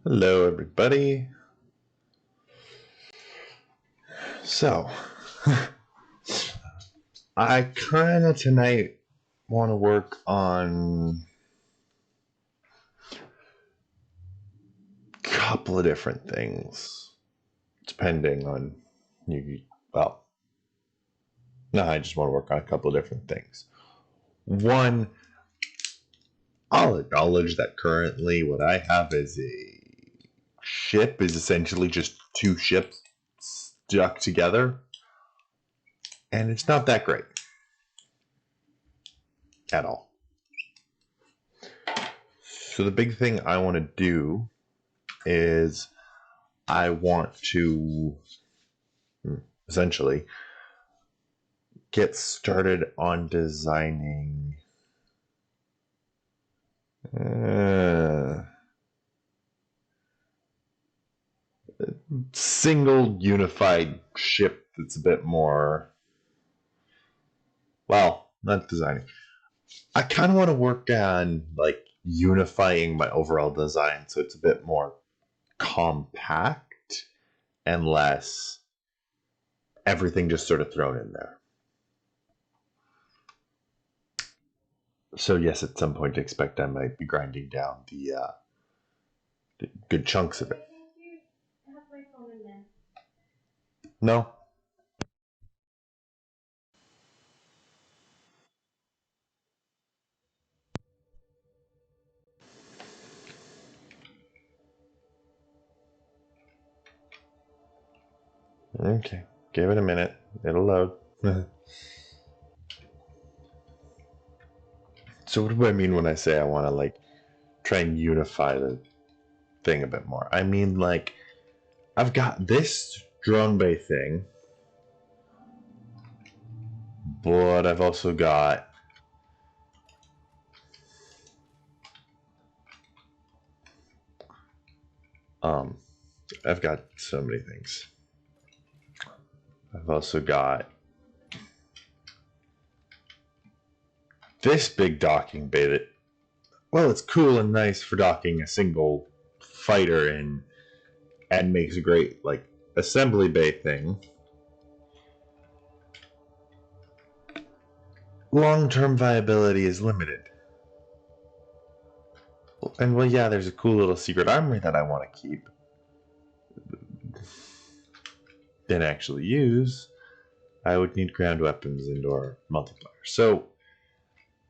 Hello, everybody. So, I kind of tonight want to work on a couple of different things, depending on you. Well, no, I just want to work on a couple of different things. One, I'll acknowledge that currently what I have as a ship is essentially just two ships stuck together, and it's not that great at all. So the big thing I want to do is I want to essentially get started on designing single unified ship that's a bit more, well, not designing. I kind of want to work on like unifying my overall design so it's a bit more compact and less everything just sort of thrown in there. So yes, at some point expect I might be grinding down the good chunks of it. No. Okay. Give it a minute. It'll load. So what do I mean when I say I want to like try and unify the thing a bit more? I mean like I've got this drone bay thing, but I've also got I've got so many things. I've also got this big docking bay that, well, it's cool and nice for docking a single fighter in and makes a great like assembly bay thing. Long-term viability is limited. And well, yeah, there's a cool little secret armory that I want to keep and actually use. I would need ground weapons and/or multiplier. So,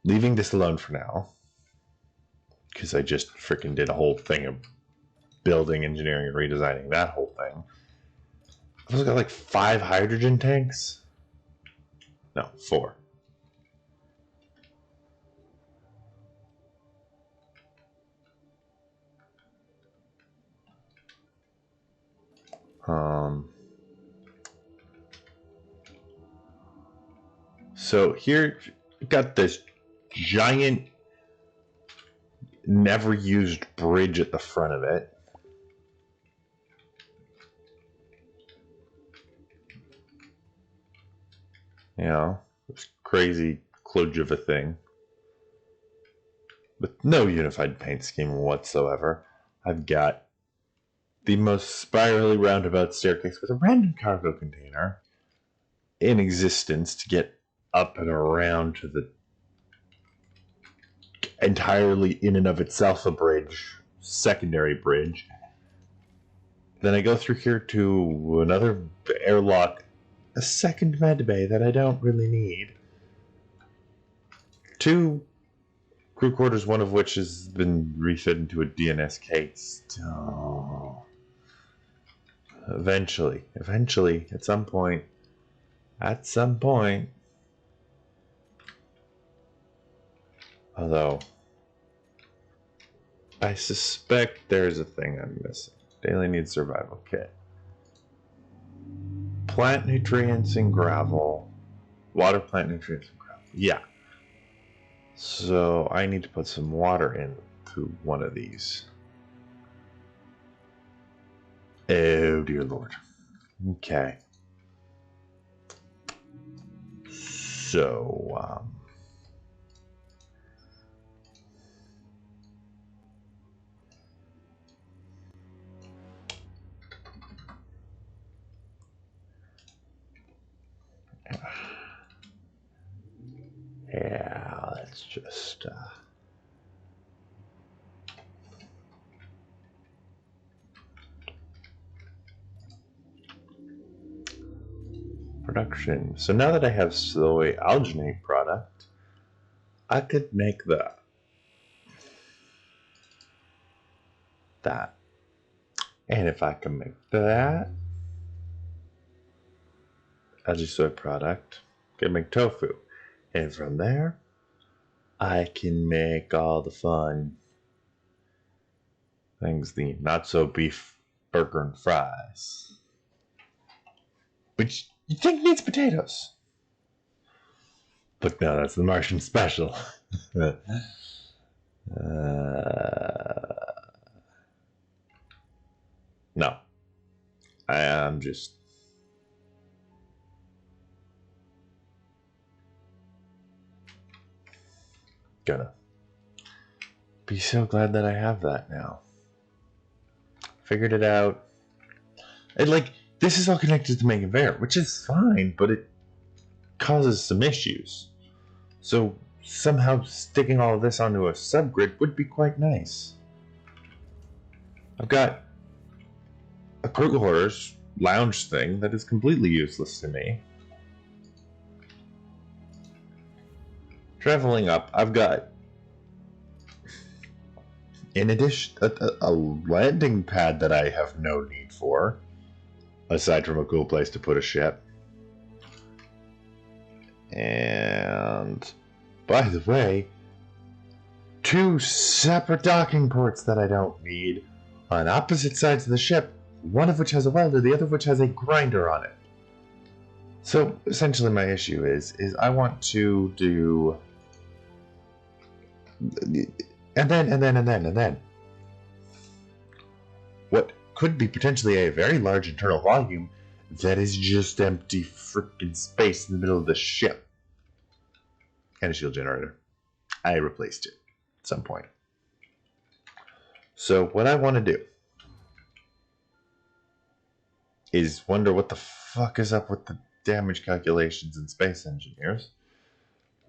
leaving this alone for now, because I just freaking did a whole thing of building, engineering, and redesigning that whole thing. I've also got like 5 hydrogen tanks. No, 4. So here, we've got this giant, never used bridge at the front of it. You know, this crazy kludge of a thing. With no unified paint scheme whatsoever. I've got the most spirally roundabout staircase with a random cargo container in existence to get up and around to the entirely in and of itself a bridge, secondary bridge. Then I go through here to another airlock, a second med bay that I don't really need. 2 crew quarters, one of which has been refit into a DNS case. Oh. Eventually, at some point. Although, I suspect there's a thing I'm missing. Daily needs survival kit. Plant nutrients and gravel. Water, plant nutrients and gravel. Yeah. So I need to put some water into one of these. Oh dear lord. Okay. So, Yeah, let's just production. So now that I have soy alginate product, I could make that. And if I can make that algae soy product, I can make tofu. And from there, I can make all the fun things, the not so beef burger and fries, which you think needs potatoes. But no, that's the Martian special. No, I am just gonna be so glad that I have that now. Figured it out. And like, this is all connected to making Bear, which is fine, but it causes some issues. So somehow sticking all of this onto a subgrid would be quite nice. I've got a Crew Horrors lounge thing that is completely useless to me. Traveling up, I've got, in addition, a landing pad that I have no need for, aside from a cool place to put a ship. And, by the way, 2 separate docking ports that I don't need on opposite sides of the ship, one of which has a welder, the other of which has a grinder on it. So essentially my issue is I want to do and then what could be potentially a very large internal volume that is just empty freaking space in the middle of the ship. And a shield generator. I replaced it at some point. So what I want to do is wonder what the fuck is up with the damage calculations in Space Engineers.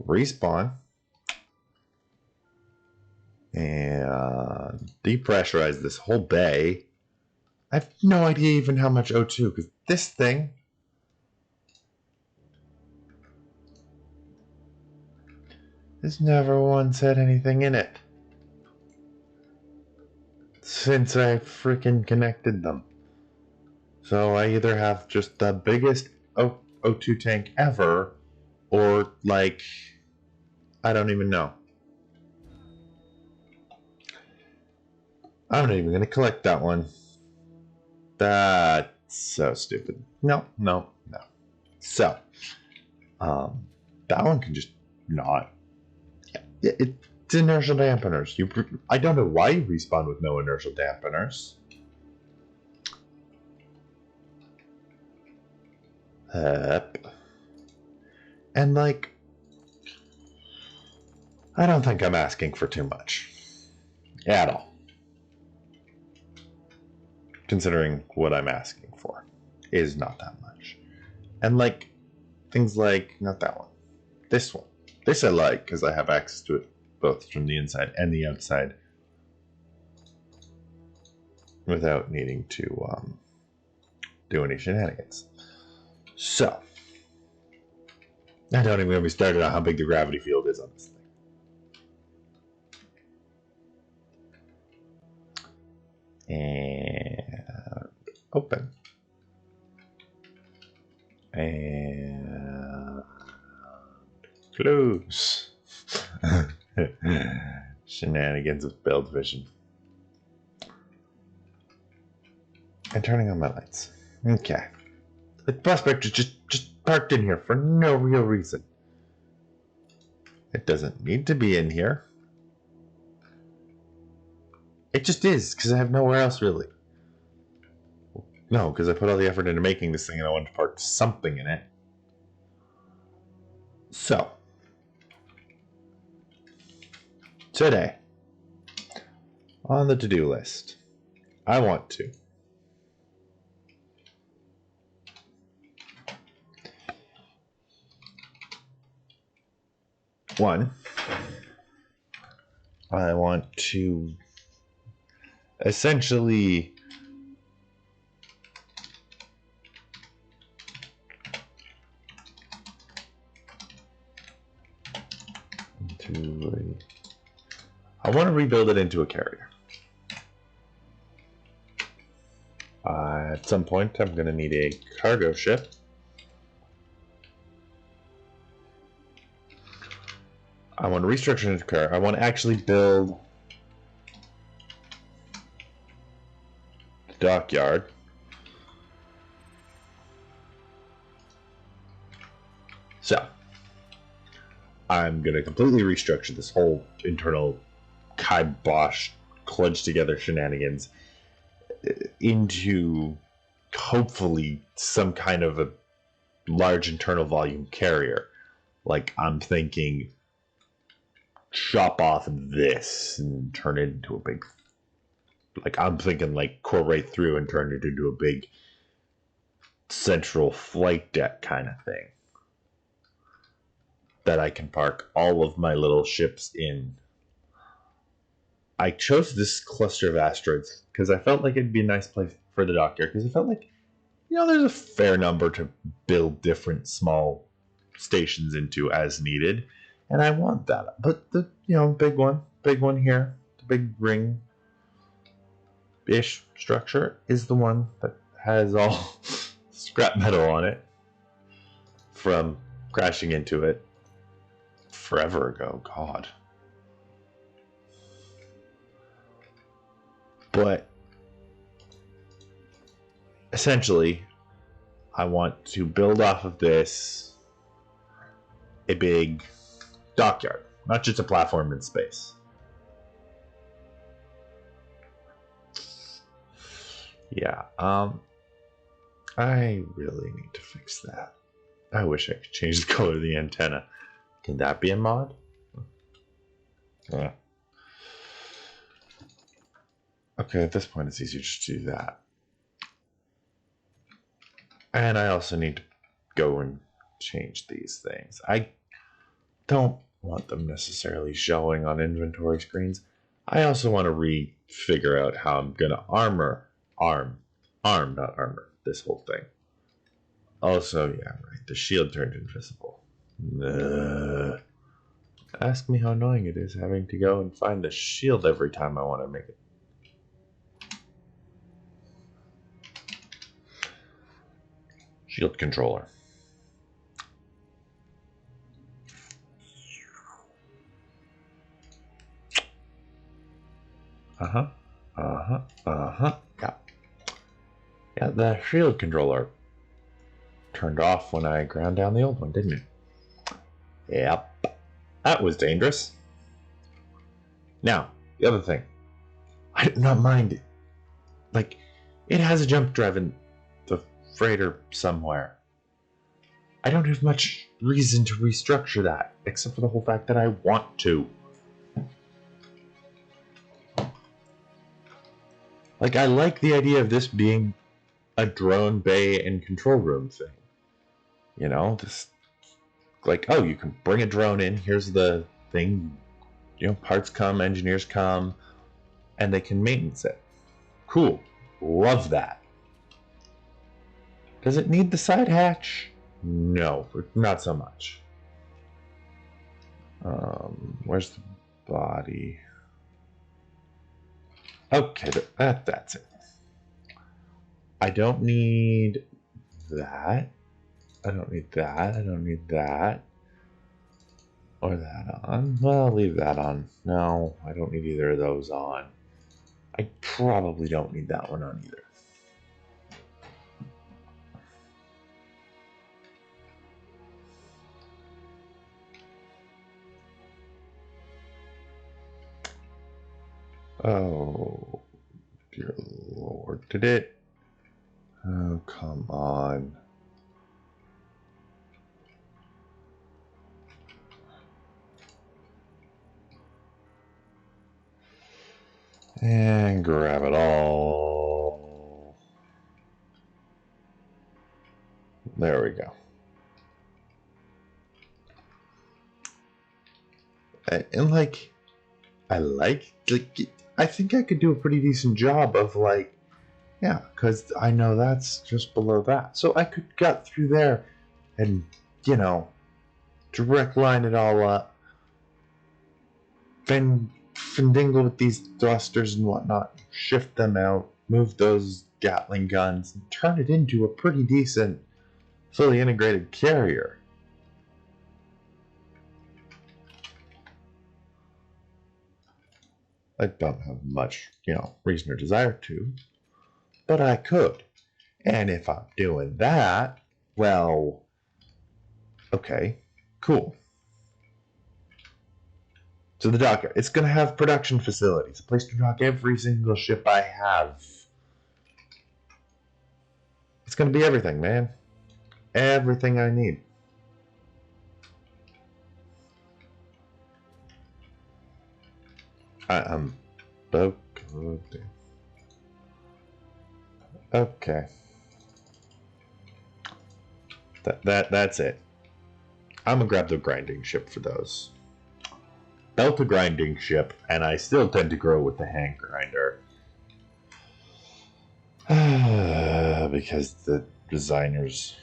Respawn and depressurize this whole bay. I have no idea even how much O2, because this thing has never once had anything in it since I freaking connected them. So I either have just the biggest O2 tank ever, or like, I don't even know. I'm not even going to collect that one. That's so stupid. No. So, that one can just not. It's inertial dampeners. I don't know why you respawn with no inertial dampeners. And like, I don't think I'm asking for too much at all, considering what I'm asking for is not that much. And like, things like, not that one, this one. This I like because I have access to it both from the inside and the outside without needing to do any shenanigans. So, I don't even get me started on how big the gravity field is on this thing. And open. And close. Shenanigans with Build Vision. And turning on my lights. Okay. The prospector just parked in here for no real reason. It doesn't need to be in here. It just is, because I have nowhere else really. No, because I put all the effort into making this thing and I wanted to park something in it. So, today, on the to-do list, I want to One, I want to essentially I want to rebuild it into a carrier. At some point, I'm going to need a cargo ship. I want to restructure it into a carrier. I want to actually build the dockyard. So, I'm going to completely restructure this whole internal kibosh, clutched together shenanigans into hopefully some kind of a large internal volume carrier. Like, I'm thinking chop off this and turn it into a big, like, I'm thinking like core right through and turn it into a big central flight deck kind of thing that I can park all of my little ships in. I chose this cluster of asteroids because I felt like it'd be a nice place for the dockyard, because I felt like, you know, there's a fair number to build different small stations into as needed, and I want that. But the, you know, big one here, the big ring-ish structure is the one that has all scrap metal on it from crashing into it forever ago. God. But essentially, I want to build off of this a big dockyard, not just a platform in space. Yeah, I really need to fix that. I wish I could change the color of the antenna. Can that be a mod? Yeah. Okay, at this point it's easier just to do that. And I also need to go and change these things. I don't want them necessarily showing on inventory screens. I also want to figure out how I'm going to arm, not armor, this whole thing. Also, yeah, right, the shield turned invisible. Ask me how annoying it is having to go and find the shield every time I want to make it. Shield controller. Yeah, the shield controller turned off when I ground down the old one, didn't it? Yep. That was dangerous. Now, the other thing. I do not mind it. Like, it has a jump drive in the freighter somewhere. I don't have much reason to restructure that, except for the whole fact that I want to. Like, I like the idea of this being a drone bay and control room thing. You know, this, like, oh, you can bring a drone in, here's the thing, you know, parts come, engineers come, and they can maintenance it. Cool. Love that. Does it need the side hatch? No, not so much. Where's the body? Okay, that's it. I don't need that. I don't need that. I don't need that. Or that on. Well, I'll leave that on. No, I don't need either of those on. I probably don't need that one on either. Oh, dear Lord. Did it? Oh, come on. And grab it all. There we go. And like, I think I could do a pretty decent job of like, yeah, because I know that's just below that. So I could gut through there and, you know, direct line it all up. Then findingle with these thrusters and whatnot, shift them out, move those Gatling guns, and turn it into a pretty decent, fully integrated carrier. I don't have much, reason or desire to, but I could. And if I'm doing that, well, okay, cool. So the dockyard, it's going to have production facilities, a place to dock every single ship I have. It's going to be everything, man. Everything I need. Okay. That's it. I'm gonna grab the grinding ship for those. Built a grinding ship, and I still tend to grow with the hand grinder. Because the designers...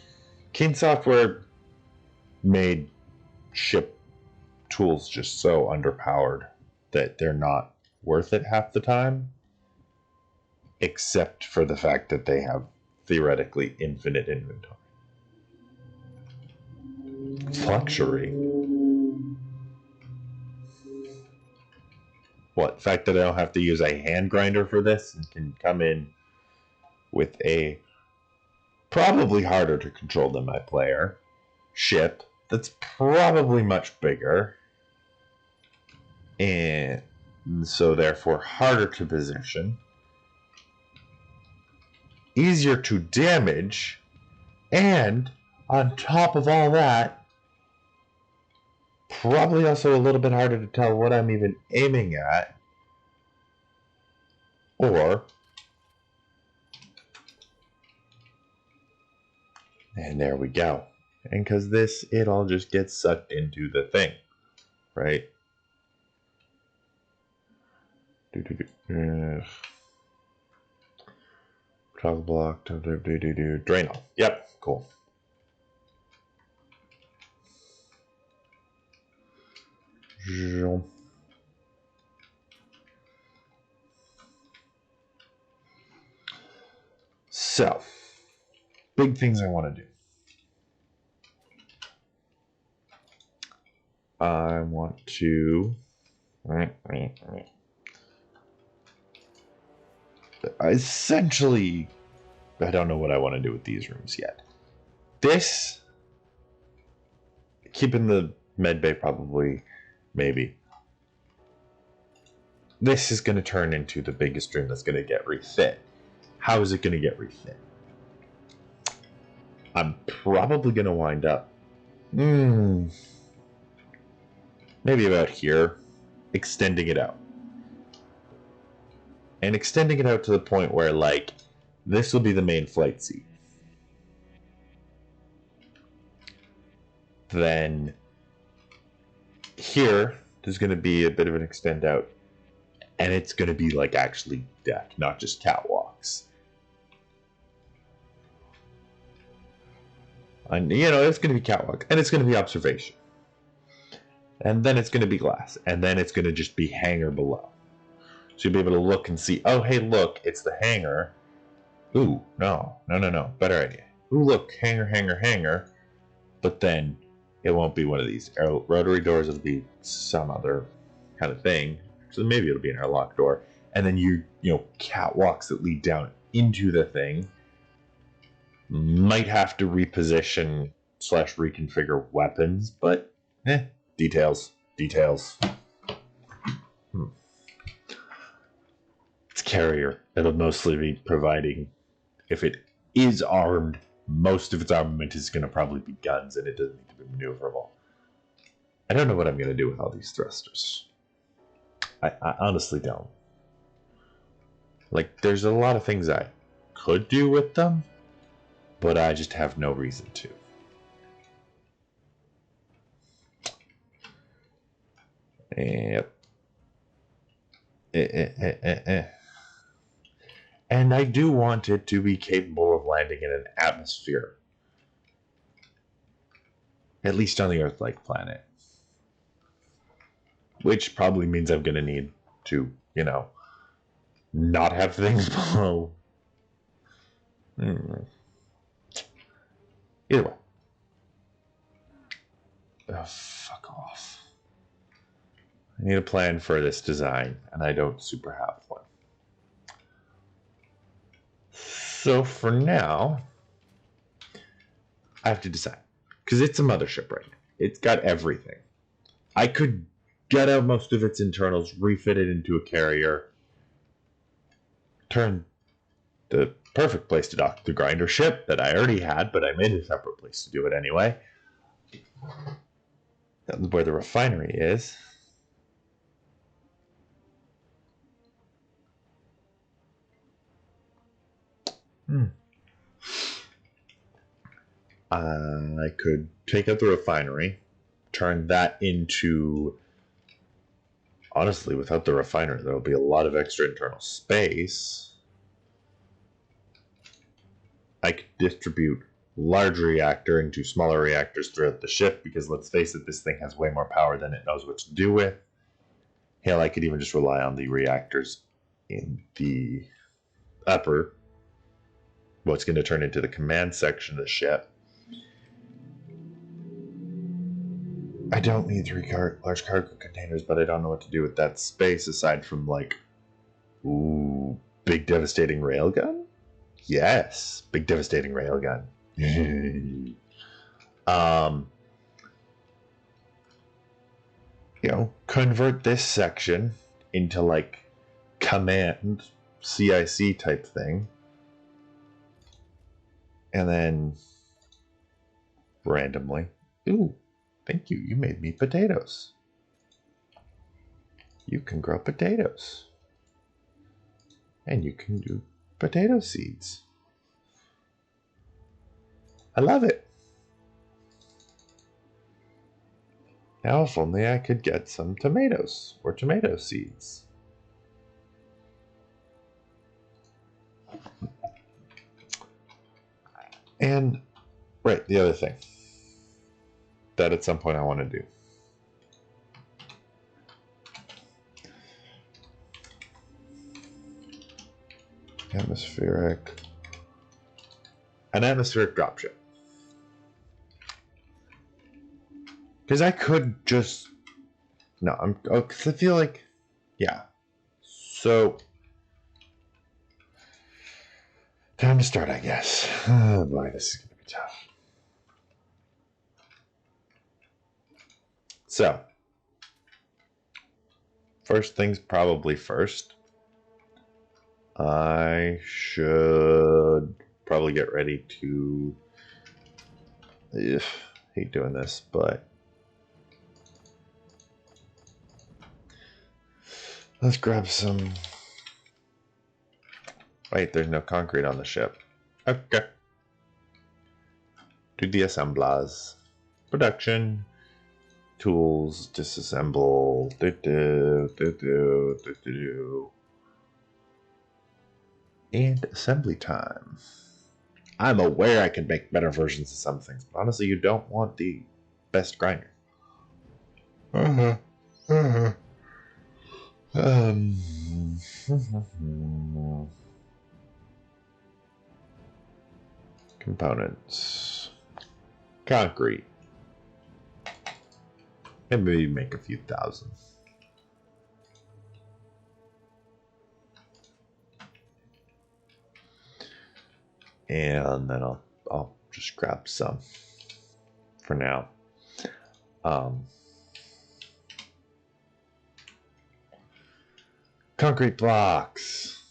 Keen Software made ship tools just so underpowered that they're not worth it half the time. Except for the fact that they have theoretically infinite inventory. It's luxury. What, the fact that I don't have to use a hand grinder for this and can come in with a probably harder to control than my player ship that's probably much bigger and so therefore harder to position, easier to damage, and on top of all that, probably also a little bit harder to tell what I'm even aiming at, or, and there we go. And because this, it all just gets sucked into the thing, right? Toggle block, drain off. Yep, cool. So, big things I want to do. I want to essentially, I don't know what I want to do with these rooms yet. This, keeping the med bay probably, maybe. This is going to turn into the biggest room that's going to get refit. How is it going to get refit? I'm probably going to wind up maybe about here, extending it out. And extending it out to the point where, like, this will be the main flight seat. Then here, there's going to be a bit of an extend out. And it's going to be, like, actually deck, not just catwalks. And, it's going to be catwalk. And it's going to be observation. And then it's going to be glass. And then it's going to just be hangar below. So you'll be able to look and see, oh, hey, look, it's the hangar. Ooh, no. Better idea. Ooh, look, hangar. But then it won't be one of these rotary doors. It'll be some other kind of thing. So maybe it'll be an airlock door. And then catwalks that lead down into the thing. Might have to reposition / reconfigure weapons, but details. It's carrier. It'll mostly be providing, if it is armed, most of its armament is going to probably be guns, and it doesn't need to be maneuverable. I don't know what I'm going to do with all these thrusters. I honestly don't. Like, there's a lot of things I could do with them, but I just have no reason to. Yep. And I do want it to be capable of landing in an atmosphere. At least on the Earth-like planet. Which probably means I'm going to need to, not have things below. Either way. Oh, fuck off. I need a plan for this design, and I don't super have one. So for now, I have to decide. Because it's a mothership right now. It's got everything. I could get out most of its internals, refit it into a carrier, turn the perfect place to dock the grinder ship that I already had, but I made a separate place to do it anyway. That's where the refinery is. I could take out the refinery, turn that into... Honestly, without the refinery, there'll be a lot of extra internal space. I could distribute large reactor into smaller reactors throughout the ship, because let's face it, this thing has way more power than it knows what to do with. Hell, I could even just rely on the reactors in the upper, what's going to turn into the command section of the ship. I don't need 3 large cargo containers, but I don't know what to do with that space aside from, like, ooh, big devastating railgun? Yes, big devastating railgun. Convert this section into, like, command CIC type thing. And then randomly, ooh, thank you. You made me potatoes. You can grow potatoes. And you can do potato seeds. I love it. Now, if only I could get some tomatoes or tomato seeds. And, right, the other thing that at some point I want to do. An atmospheric dropship. Because I could just... No, because I feel like... Yeah. So... Time to start, I guess. Oh boy, this is going to be tough. So... First things probably first. I should probably get ready to... hate doing this, but... Let's grab some... Wait, there's no concrete on the ship. Okay. Do the assemblage. Production. Tools. Disassemble. And assembly time. I'm aware I can make better versions of some things, but honestly, you don't want the best grinder. Components. Concrete. And maybe make a few thousand. And then I'll just grab some for now. Concrete blocks.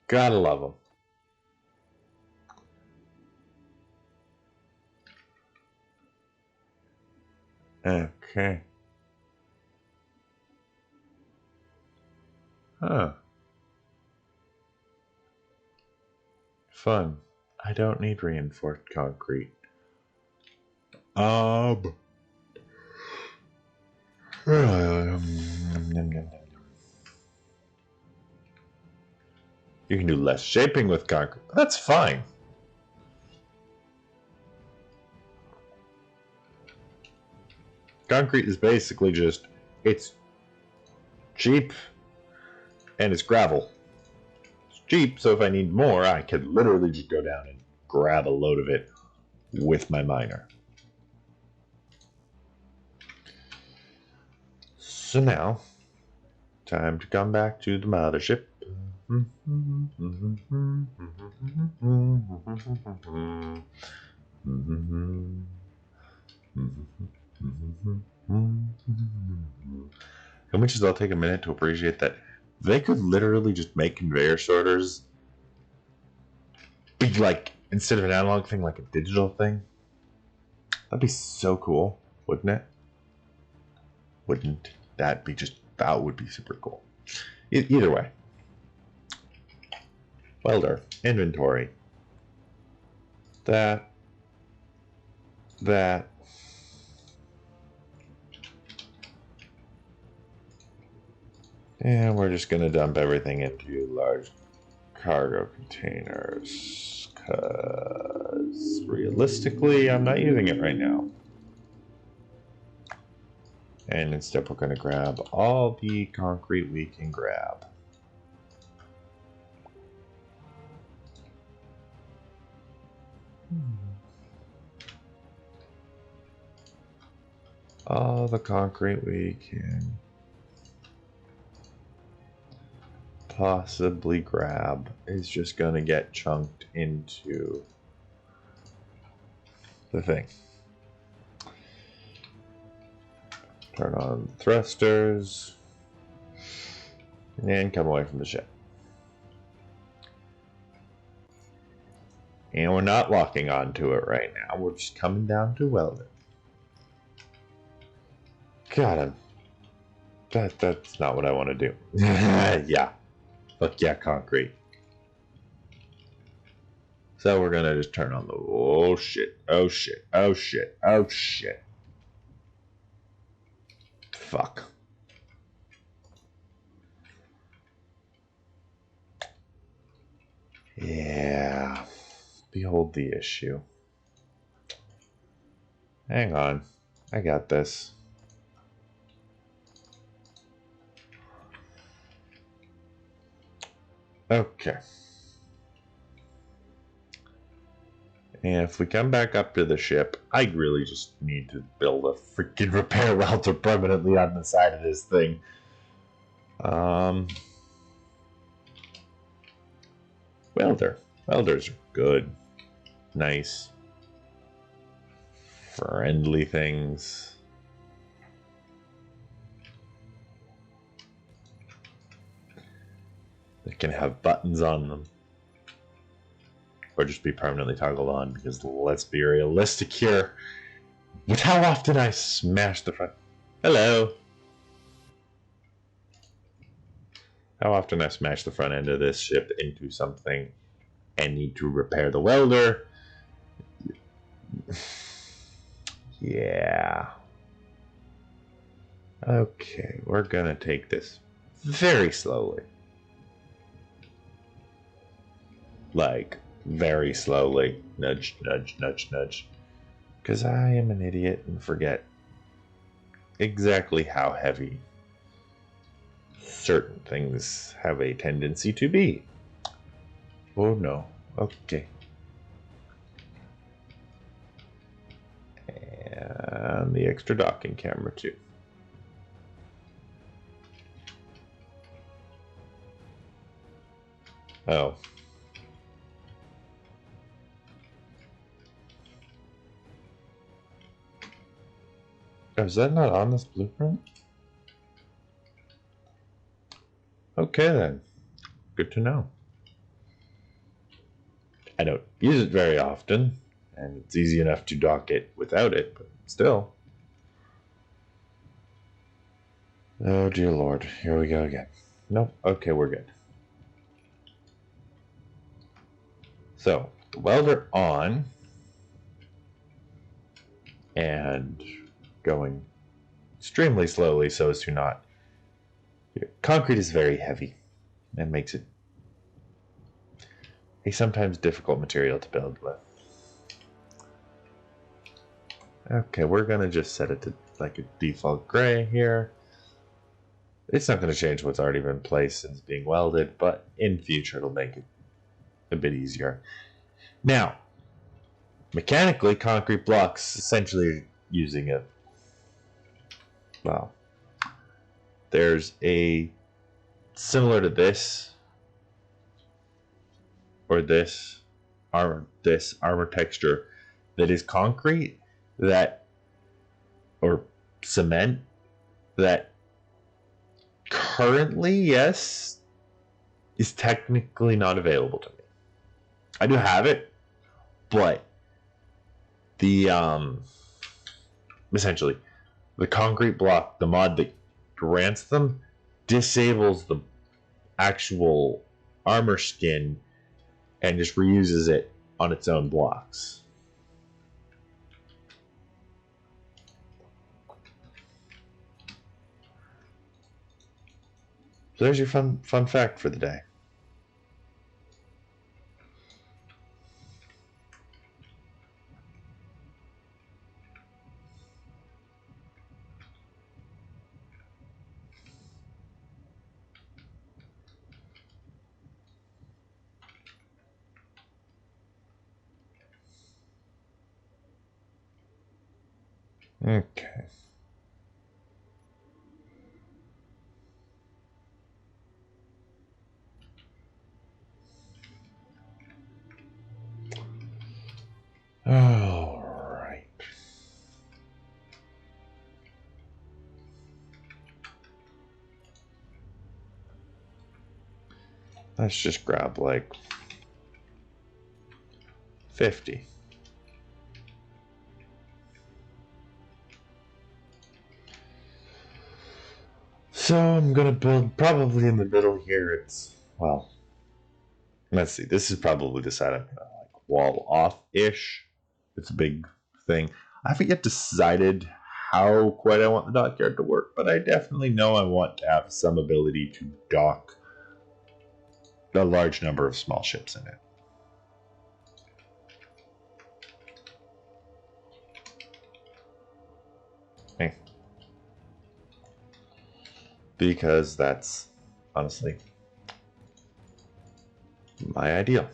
Gotta love them. Okay. Huh. Fun. I don't need reinforced concrete. You can do less shaping with concrete. That's fine. Concrete is basically just, it's cheap and it's gravel. It's cheap, so if I need more, I could literally just go down and grab a load of it with my miner. So now, time to come back to the mothership. Can we just all take a minute to appreciate that they could literally just make conveyor sorters be like, instead of an analog thing, like a digital thing? That'd be so cool, wouldn't it? Wouldn't that be just, that would be super cool. Either way. Welder, inventory. That. And we're just going to dump everything into large cargo containers. Because realistically, I'm not using it right now. And instead, we're going to grab all the concrete we can grab. All the concrete we can possibly grab is just going to get chunked into the thing. Turn on the thrusters and come away from the ship. And we're not locking onto it right now. We're just coming down to weld it. Got him. That's not what I want to do. Yeah. Fuck yeah, concrete. So we're gonna just turn on the, oh shit, oh shit, oh shit, oh shit. Fuck. Yeah. Behold the issue. Hang on. I got this. Okay. And if we come back up to the ship, I really just need to build a freaking repair welder permanently on the side of this thing. Welder. Welders are good. Nice. Friendly things. They can have buttons on them. Or just be permanently toggled on, because let's be realistic here. With how often I smash the front... Hello! How often I smash the front end of this ship into something and need to repair the welder. Yeah. Okay, we're gonna take this very slowly. Like, very slowly. Nudge, nudge, nudge, nudge. Because I am an idiot and forget exactly how heavy certain things have a tendency to be. Oh no. Okay. And the extra docking camera too. Oh. Oh, is that not on this blueprint? Okay then. Good to know. I don't use it very often, and it's easy enough to dock it without it, but still. Oh dear Lord, here we go again. Nope, okay, we're good. So, the welder on, and going extremely slowly so as to not Concrete is very heavy and makes it a sometimes difficult material to build with. Okay, we're gonna just set it to like a default gray here. It's not going to change what's already been placed and is being welded, but in future it'll make it a bit easier. Now, mechanically, concrete blocks essentially using it. Well, there's a similar to this or this armor texture that is concrete that or cement that currently, yes, is technically not available to me. I do have it, but the essentially the concrete block, the mod that grants them, disables the actual armor skin and just reuses it on its own blocks. So there's your fun fact for the day. Okay. All right. Let's just grab like 50. So I'm gonna build probably in the middle here. It's, well, let's see. This is probably the side I'm gonna like wall off-ish. It's a big thing. I haven't yet decided how quite I want the dockyard to work, but I definitely know I want to have some ability to dock a large number of small ships in it. Okay. Because that's honestly my ideal.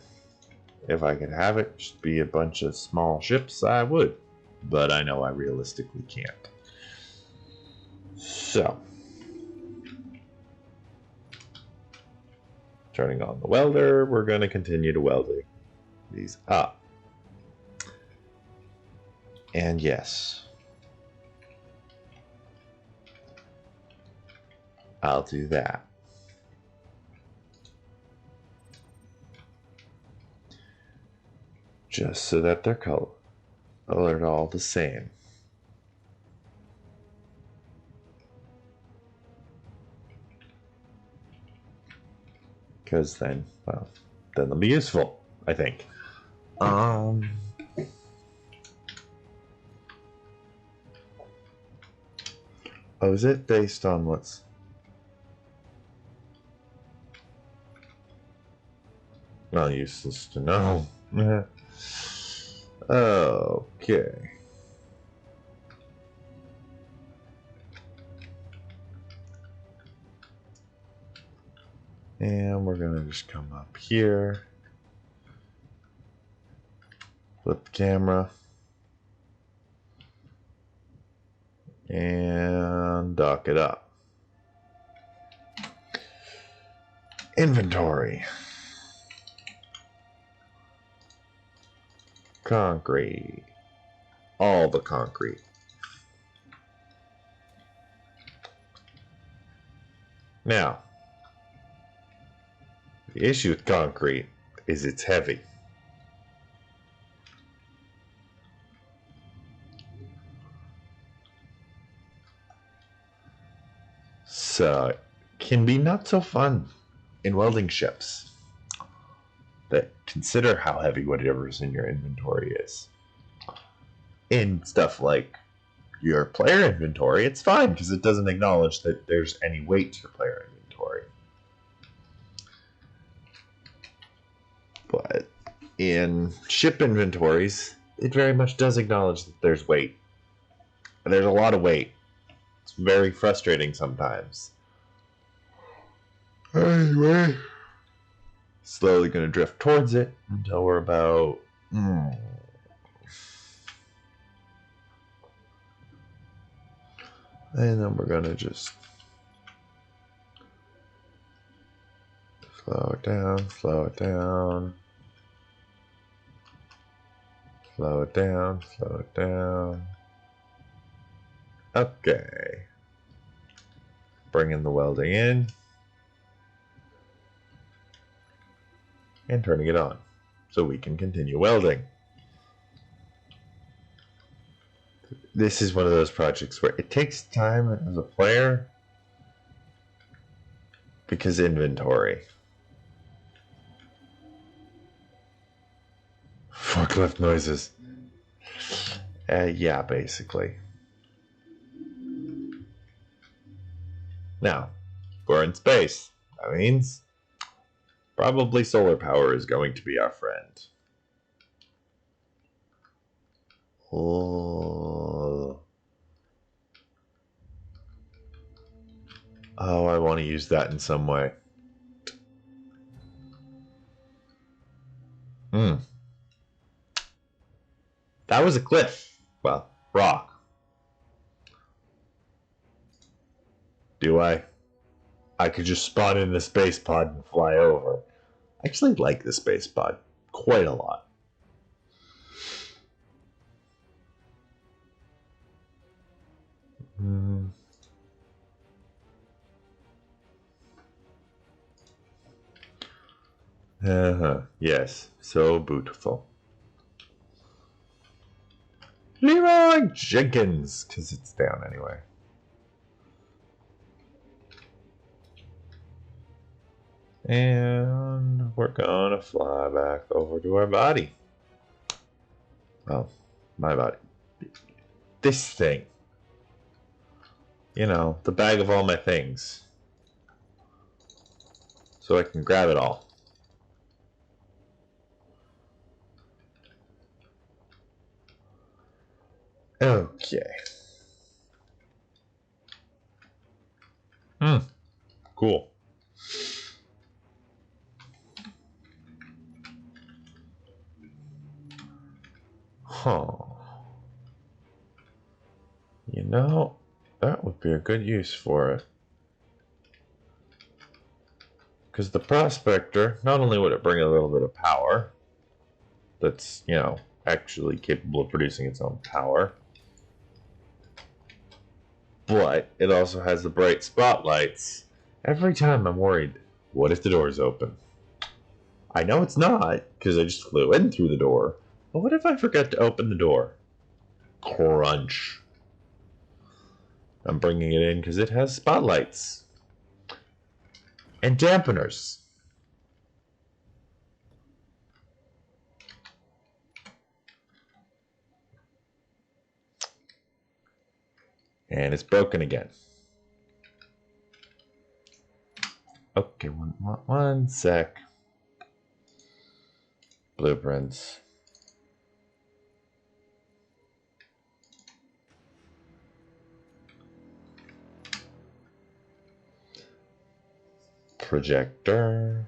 If I could have it just be a bunch of small ships, I would. But I know I realistically can't. So, turning on the welder, we're going to continue to weld these up. And yes, I'll do that. Just so that they're colored all the same. Because then, well, then they'll be useful, I think. Oh, is it based on what's... Well, useless to know. Okay. And we're gonna just come up here, flip the camera, and dock it up. Inventory. Concrete. All the concrete. Now, the issue with concrete is it's heavy. So, it can be not so fun in welding ships that consider how heavy whatever's in your inventory is. In stuff like your player inventory, it's fine because it doesn't acknowledge that there's any weight to your player inventory. But in ship inventories, it very much does acknowledge that there's weight. And there's a lot of weight. It's very frustrating sometimes. Anyway, slowly going to drift towards it until we're about... And then we're going to just slow it down, slow it down. Slow it down, slow it down. Okay. Bringing the welding in. And turning it on. So we can continue welding. This is one of those projects where it takes time as a player. Because inventory. Forklift noises. Yeah, basically. Now, we're in space. That means probably solar power is going to be our friend. Oh, I want to use that in some way. That was a cliff. Well, rock. Do I? I could just spawn in the space pod and fly over. I actually like the space pod quite a lot. Yes, so beautiful. Leroy Jenkins, because it's down anyway. And we're gonna fly back over to our body. Oh, my body. This thing. You know, the bag of all my things. So I can grab it all. Okay. Cool. Huh. You know, that would be a good use for it. Because the prospector, not only would it bring a little bit of power, that's, you know, actually capable of producing its own power, but it also has the bright spotlights. Every time I'm worried, what if the door's open? I know it's not, because I just flew in through the door, but what if I forgot to open the door? Crunch. I'm bringing it in because it has spotlights. And dampeners. And it's broken again. Okay, one sec. Blueprints. Projector.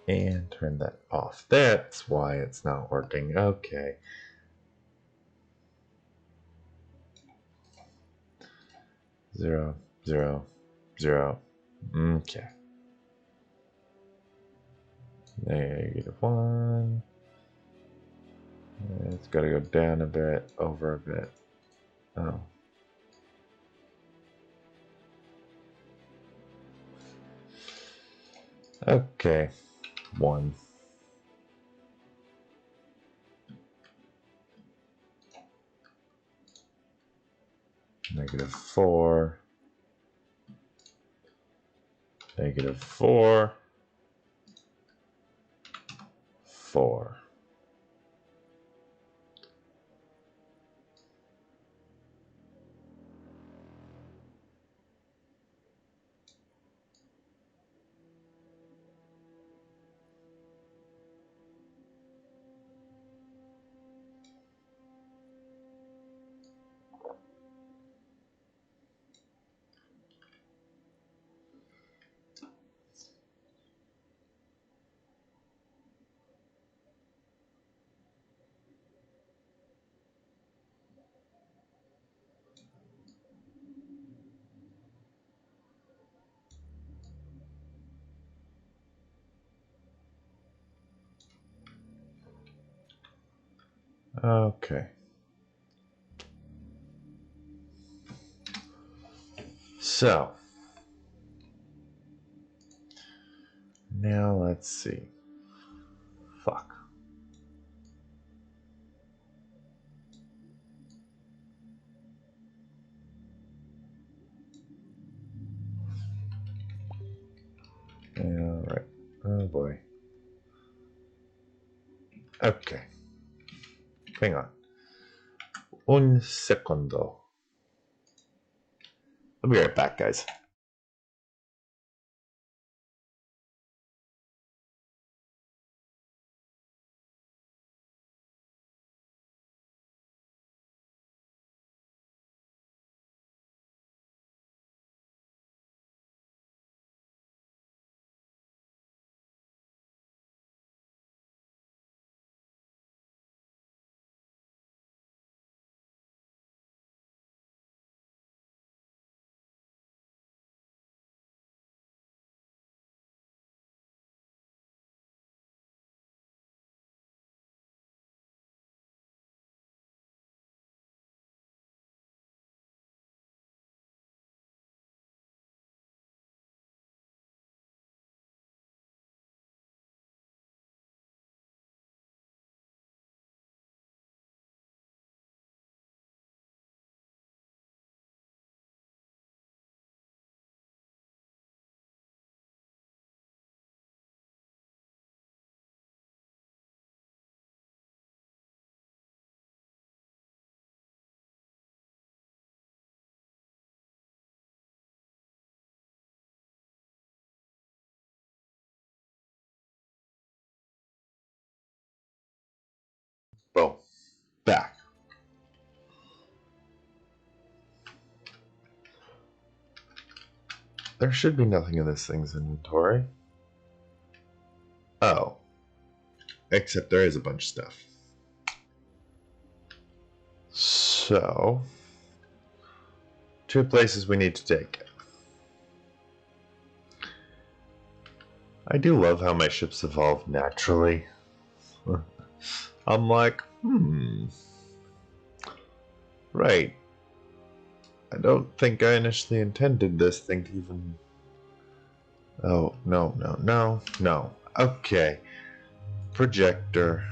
And turn that off. That's why it's not working. Okay. Zero, zero, zero. Okay. -1. It's got to go down a bit, over a bit. Oh. Okay. 1. -4. -4. 4. Okay. So, now let's see. Fuck. Alright. Oh boy. Okay. Hang on. Un secondo. I'll be right back, guys. Boom. Back. There should be nothing in this thing's inventory. Oh. Except there is a bunch of stuff. So, 2 places we need to take it. I do love how my ships evolve naturally. I'm like, right. I don't think I initially intended this thing to even... Oh, no. Okay. Projector.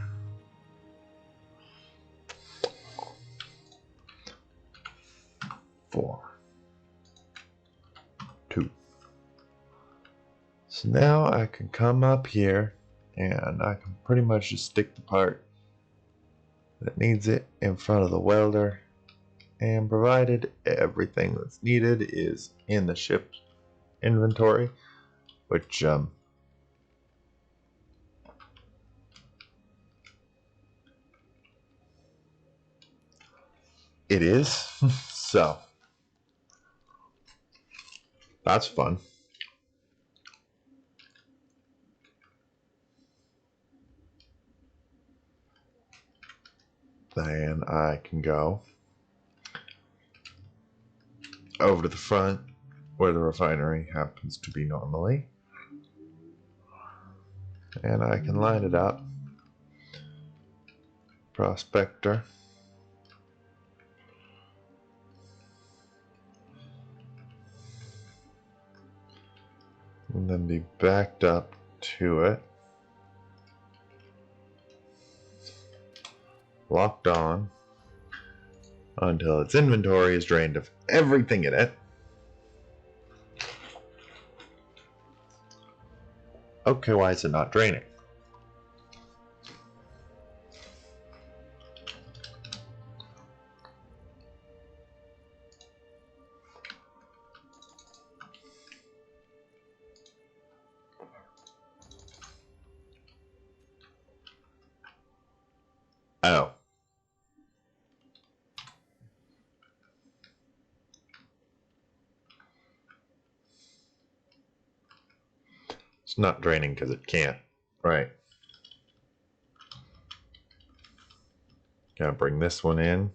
Four. 2. So now I can come up here and I can pretty much just stick the part that needs it in front of the welder, and provided everything that's needed is in the ship's inventory, which it is. So that's fun. Then I can go over to the front where the refinery happens to be normally, and I can line it up. Prospector. And then be backed up to it. Locked on until its inventory is drained of everything in it. Okay, why is it not draining? It's not draining because it can't. Right. Gotta bring this one in.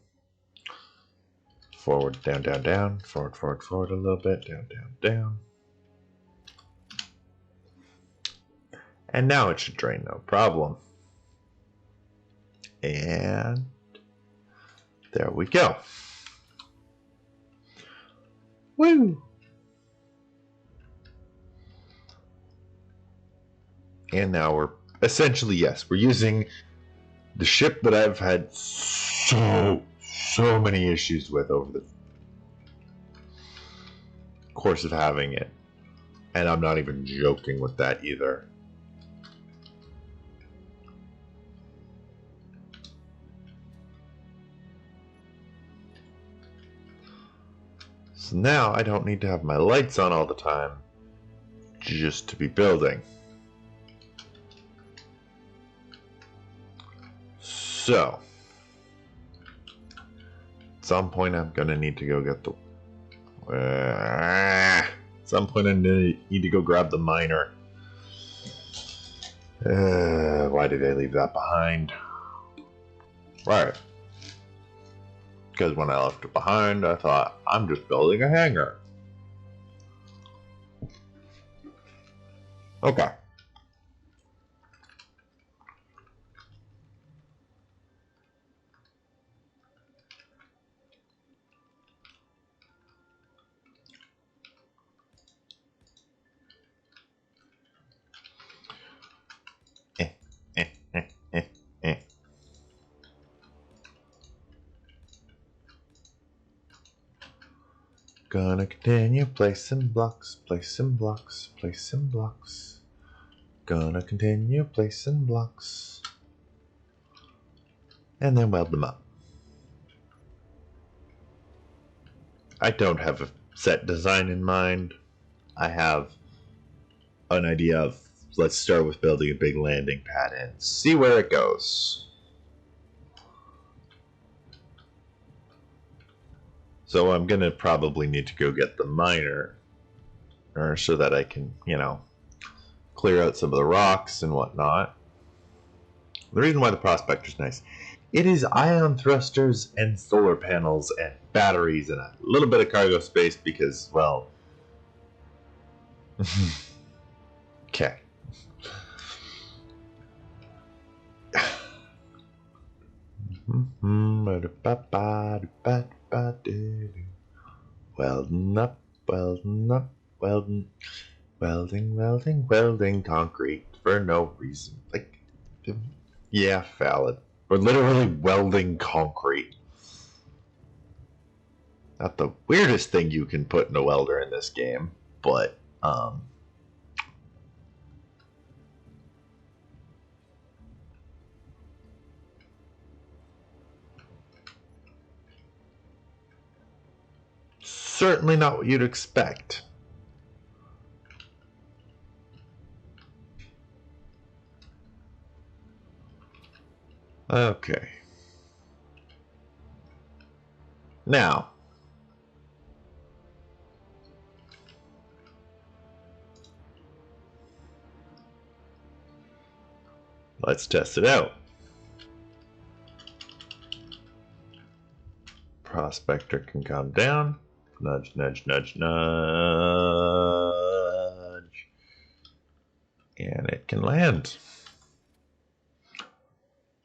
Forward, down, down, down. Forward, forward, forward a little bit. Down, down, down. And now it should drain, no problem. And there we go. Woo! And now we're essentially, yes, we're using the ship that I've had so many issues with over the course of having it. And I'm not even joking with that either. So now I don't need to have my lights on all the time just to be building. So, at some point I'm going to need to go get the... at some point I need to go grab the miner. Why did I leave that behind? Right. Because when I left it behind, I thought, I'm just building a hangar. Okay. Gonna continue placing blocks, placing blocks, placing blocks. Gonna continue placing blocks. And then weld them up. I don't have a set design in mind. I have an idea of, let's start with building a big landing pad and see where it goes. So I'm gonna probably need to go get the miner, or so that I can, you know, clear out some of the rocks and whatnot. The reason why the Prospector's nice, it is ion thrusters and solar panels and batteries and a little bit of cargo space because, well, okay. Welding up, welding up, welding, welding, welding, welding concrete for no reason. Like, yeah, valid. We're literally welding concrete. Not the weirdest thing you can put in a welder in this game, but certainly not what you'd expect. Okay. Now, let's test it out. Prospector can come down. Nudge, nudge, nudge, nudge. And it can land.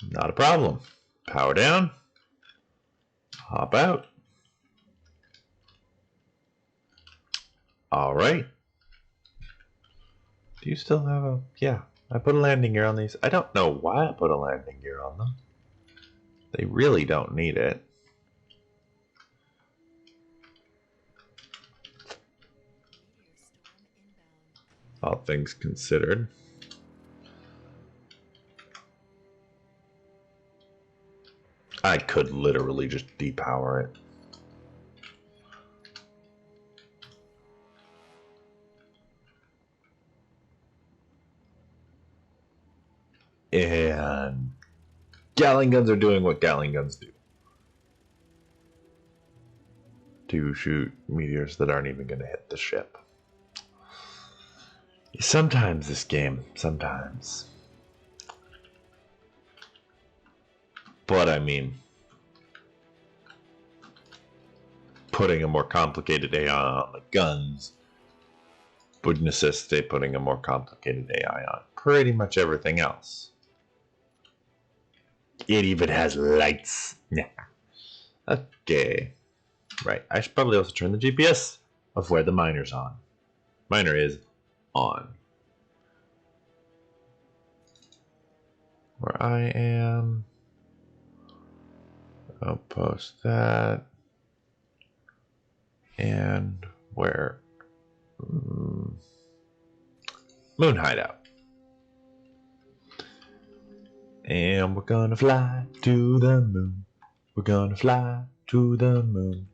Not a problem. Power down. Hop out. All right. Do you still have a... Yeah, I put a landing gear on these. I don't know why I put a landing gear on them. They really don't need it. All things considered. I could literally just depower it. And Gatling guns are doing what Gatling guns do. To shoot meteors that aren't even going to hit the ship. Sometimes this game, sometimes. But I mean, putting a more complicated AI on the guns would necessitate putting a more complicated AI on pretty much everything else. It even has lights. Yeah. Okay. Right. I should probably also turn the GPS of where the miner's on. Miner is on. Where I am. I'll post that. And where? Moon Hideout. And we're gonna fly to the moon. We're gonna fly to the moon.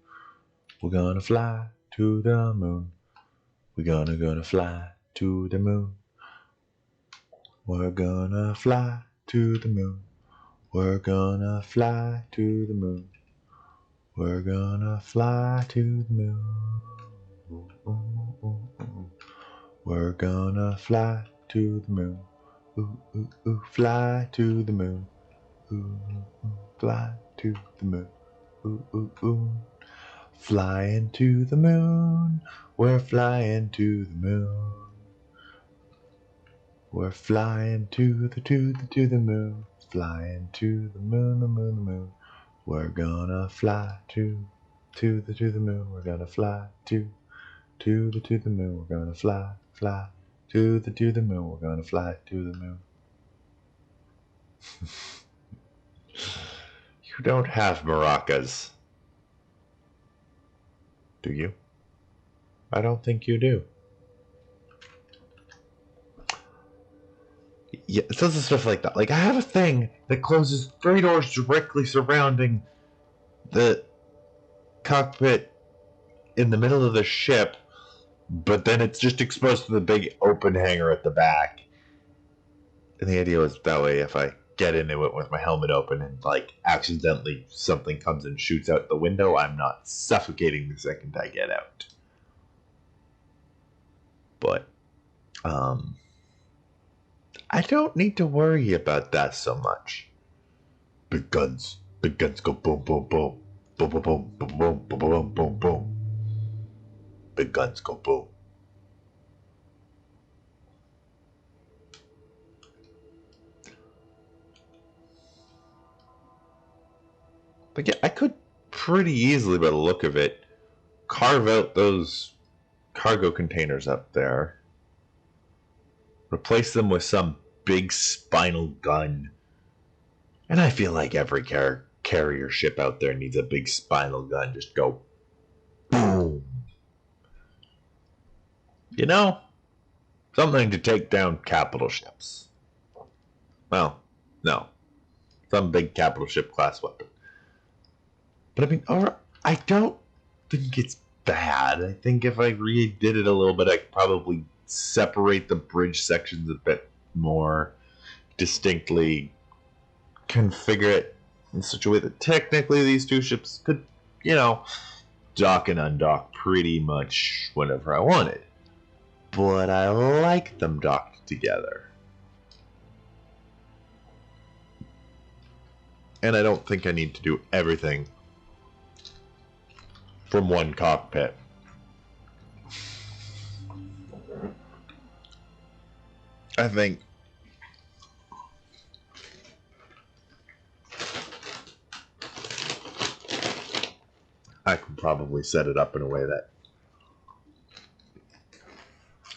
We're gonna fly to the moon. We're gonna fly to the moon. We're gonna fly to the moon. We're gonna fly to the moon. We're gonna fly to the moon. We're gonna fly to the moon. Ooh, ooh, ooh, fly to the moon. Ooh, ooh, fly to the moon. Ooh, ooh, ooh. Flying to the moon. We're flying to the moon. We're flying to the moon. Flying to the moon, the moon, the moon. We're gonna fly to the moon. We're gonna fly to the moon. We're gonna fly to the moon. We're gonna fly to the moon. You don't have maracas, do you? I don't think you do. Yeah, it says stuff like that. Like, I have a thing that closes 3 doors directly surrounding the cockpit in the middle of the ship, but then it's just exposed to the big open hangar at the back. And the idea was that way, if I get into it with my helmet open and, like, accidentally something comes and shoots out the window, I'm not suffocating the second I get out. But, I don't need to worry about that so much. Big guns go boom, boom, boom. Boom, boom, boom, boom, boom, boom, boom, boom, boom. Big guns go boom. But yeah, I could pretty easily, by the look of it, carve out those cargo containers up there, replace them with some big spinal gun. And I feel like every carrier ship out there needs a big spinal gun. Just go boom. You know, something to take down capital ships. Well, no. Some big capital ship class weapon. But I mean, I don't think it's bad. I think if I redid it a little bit, I could probably separate the bridge sections a bit more distinctly, configure it in such a way that technically these two ships could, dock and undock pretty much whenever I wanted. But I like them docked together. And I don't think I need to do everything from one cockpit. I think I can probably set it up in a way that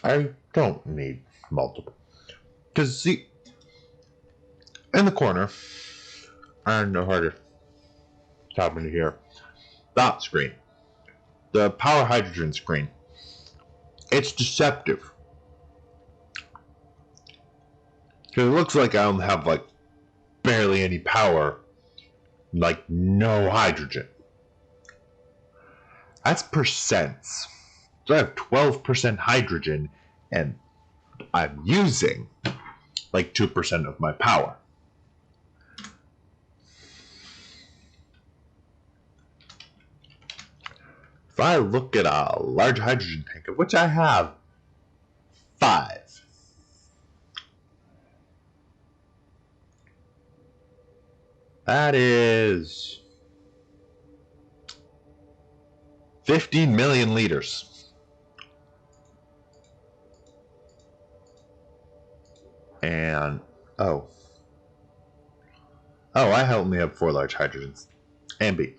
I don't need multiple. Because, see, in the corner, I don't know how to tap into here, that screen, the power hydrogen screen, it's deceptive. Because it looks like I only have, like, barely any power, like, no hydrogen. That's percents. So I have 12% hydrogen, and I'm using, like, 2% of my power. If I look at a large hydrogen tank, of which I have 5, That is 15 million liters. And, oh, I only have 4 large hydrogens. And B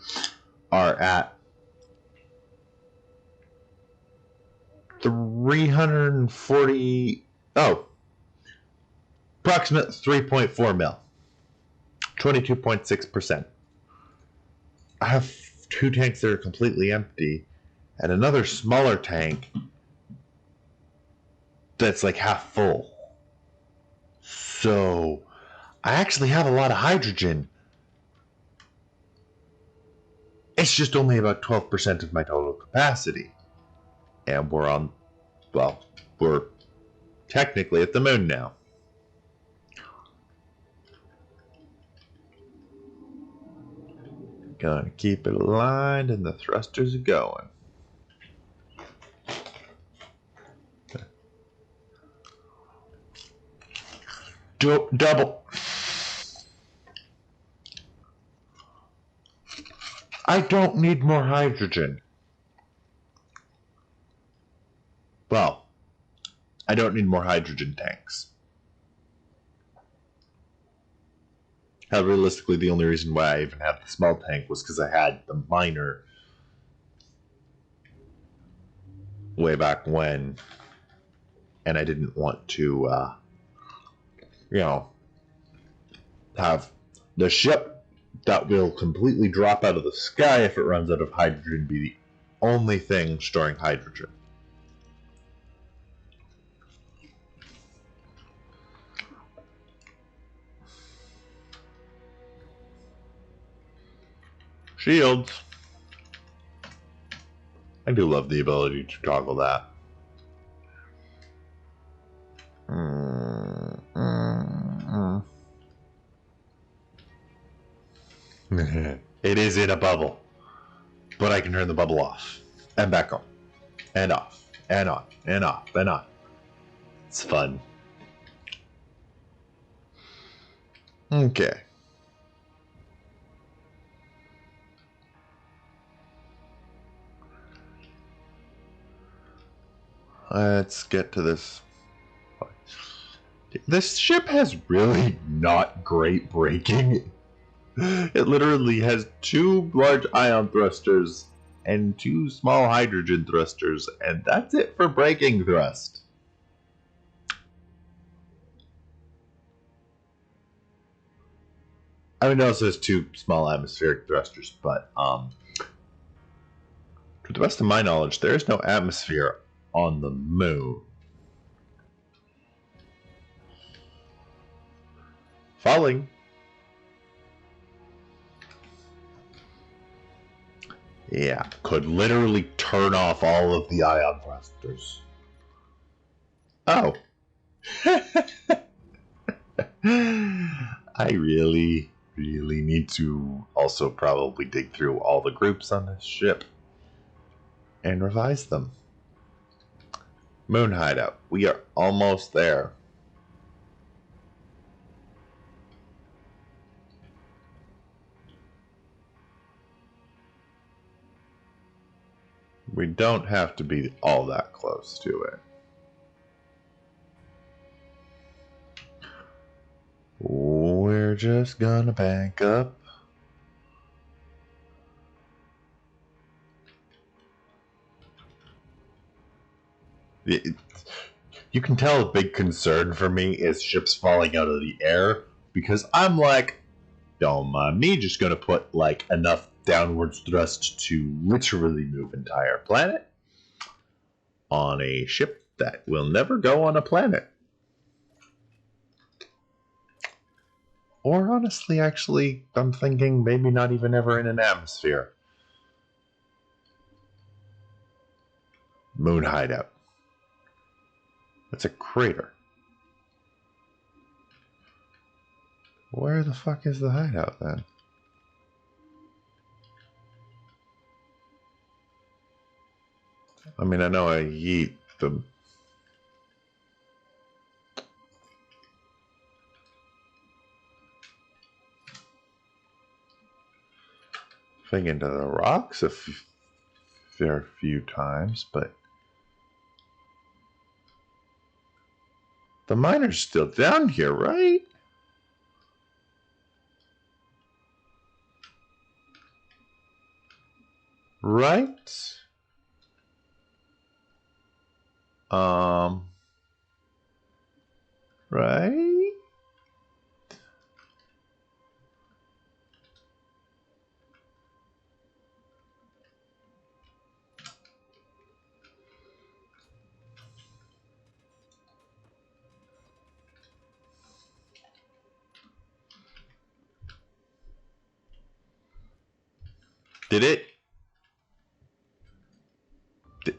are at 340, approximate 3.4 mil, 22.6%. I have 2 tanks that are completely empty and another smaller tank that's like half full. So I actually have a lot of hydrogen. It's just only about 12% of my total capacity. And we're technically at the moon now. Gonna keep it aligned and the thrusters are going. Double. I don't need more hydrogen. Well, I don't need more hydrogen tanks. Realistically, the only reason why I even had the small tank was because I had the minor way back when, and I didn't want to, have the ship that will completely drop out of the sky if it runs out of hydrogen be the only thing storing hydrogen. Shields. I do love the ability to toggle that. It is in a bubble, but I can turn the bubble off and back on and off and on and off and on. It's fun. Okay. Let's get to this. This ship has really not great braking. It literally has 2 large ion thrusters and 2 small hydrogen thrusters, and that's it for braking thrust. I mean, it also has 2 small atmospheric thrusters, but to the best of my knowledge, there is no atmosphere on the moon. Falling. Yeah, could literally turn off all of the ion thrusters. Oh. I really need to also probably dig through all the groups on this ship and revise them. Moon hideout. We are almost there. We don't have to be all that close to it. We're just gonna bank up. You can tell a big concern for me is ships falling out of the air, because I'm like, don't mind me, just gonna put like enough downwards thrust to literally move entire planet on a ship that will never go on a planet. Or honestly, actually, I'm thinking maybe not even ever in an atmosphere. Moon hideout. It's a crater. Where the fuck is the hideout then? I mean, I know I yeet them. thing into the rocks a fair few times, but the miner's still down here, right? Right? Right? Did it? Did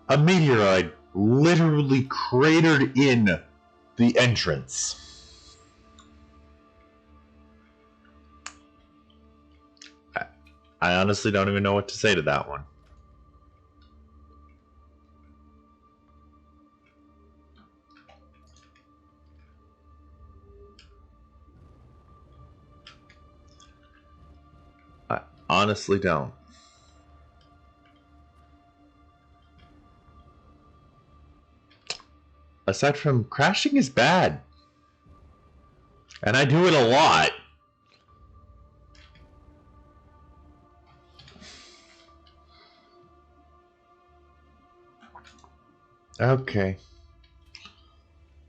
a meteorite literally cratered in the entrance. I honestly don't even know what to say to that one. I honestly don't. Aside from crashing is bad. And I do it a lot. Okay.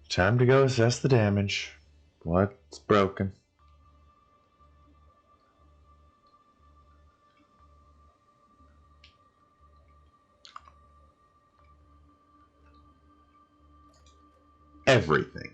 Time to go assess the damage. What's broken? Everything.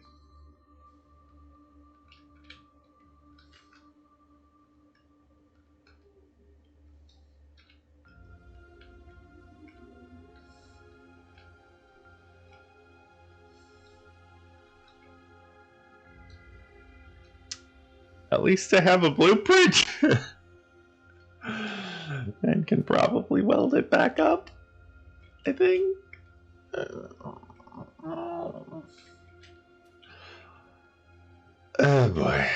At least I have a blueprint. And can probably weld it back up, I think. Oh boy.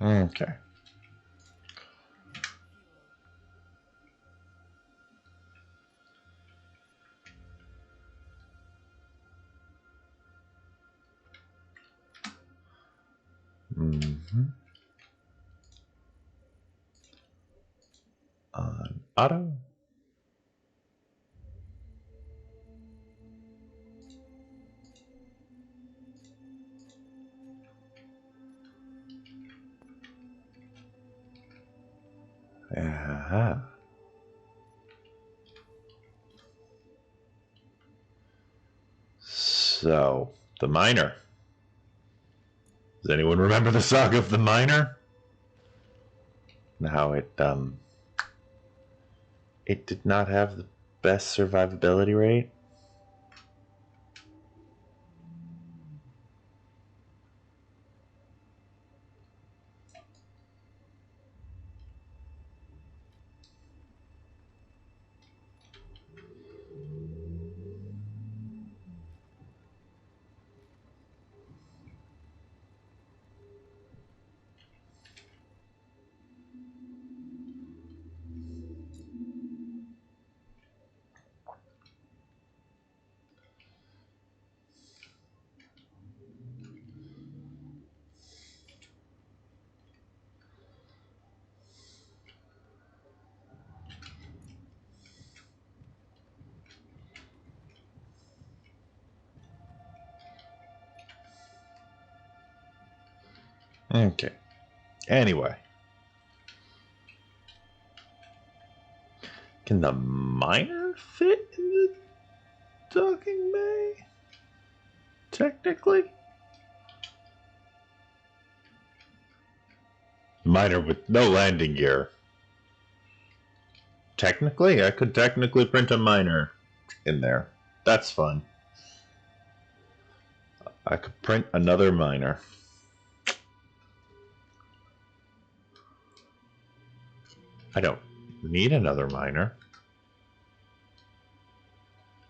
Okay. Mm-hmm. On auto. Uh-huh. So, the miner. Does anyone remember the saga of the miner? And how it did not have the best survivability rate? Okay. Anyway. Can the miner fit in the docking bay? Technically? Miner with no landing gear. Technically? I could technically print a miner in there. That's fun. I could print another miner. I don't need another miner.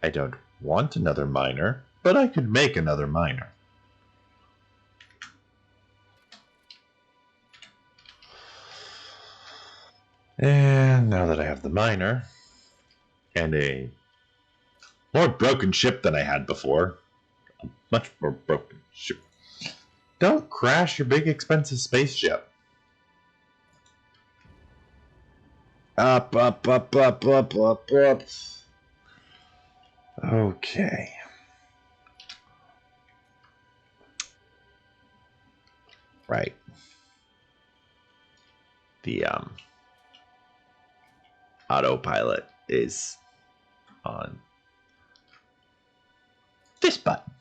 I don't want another miner, but I could make another miner. And now that I have the miner and a more broken ship than I had before, a much more broken ship. Don't crash your big expensive spaceship. Up, up, up, up, up, up, up. Okay. Right. The autopilot is on this button.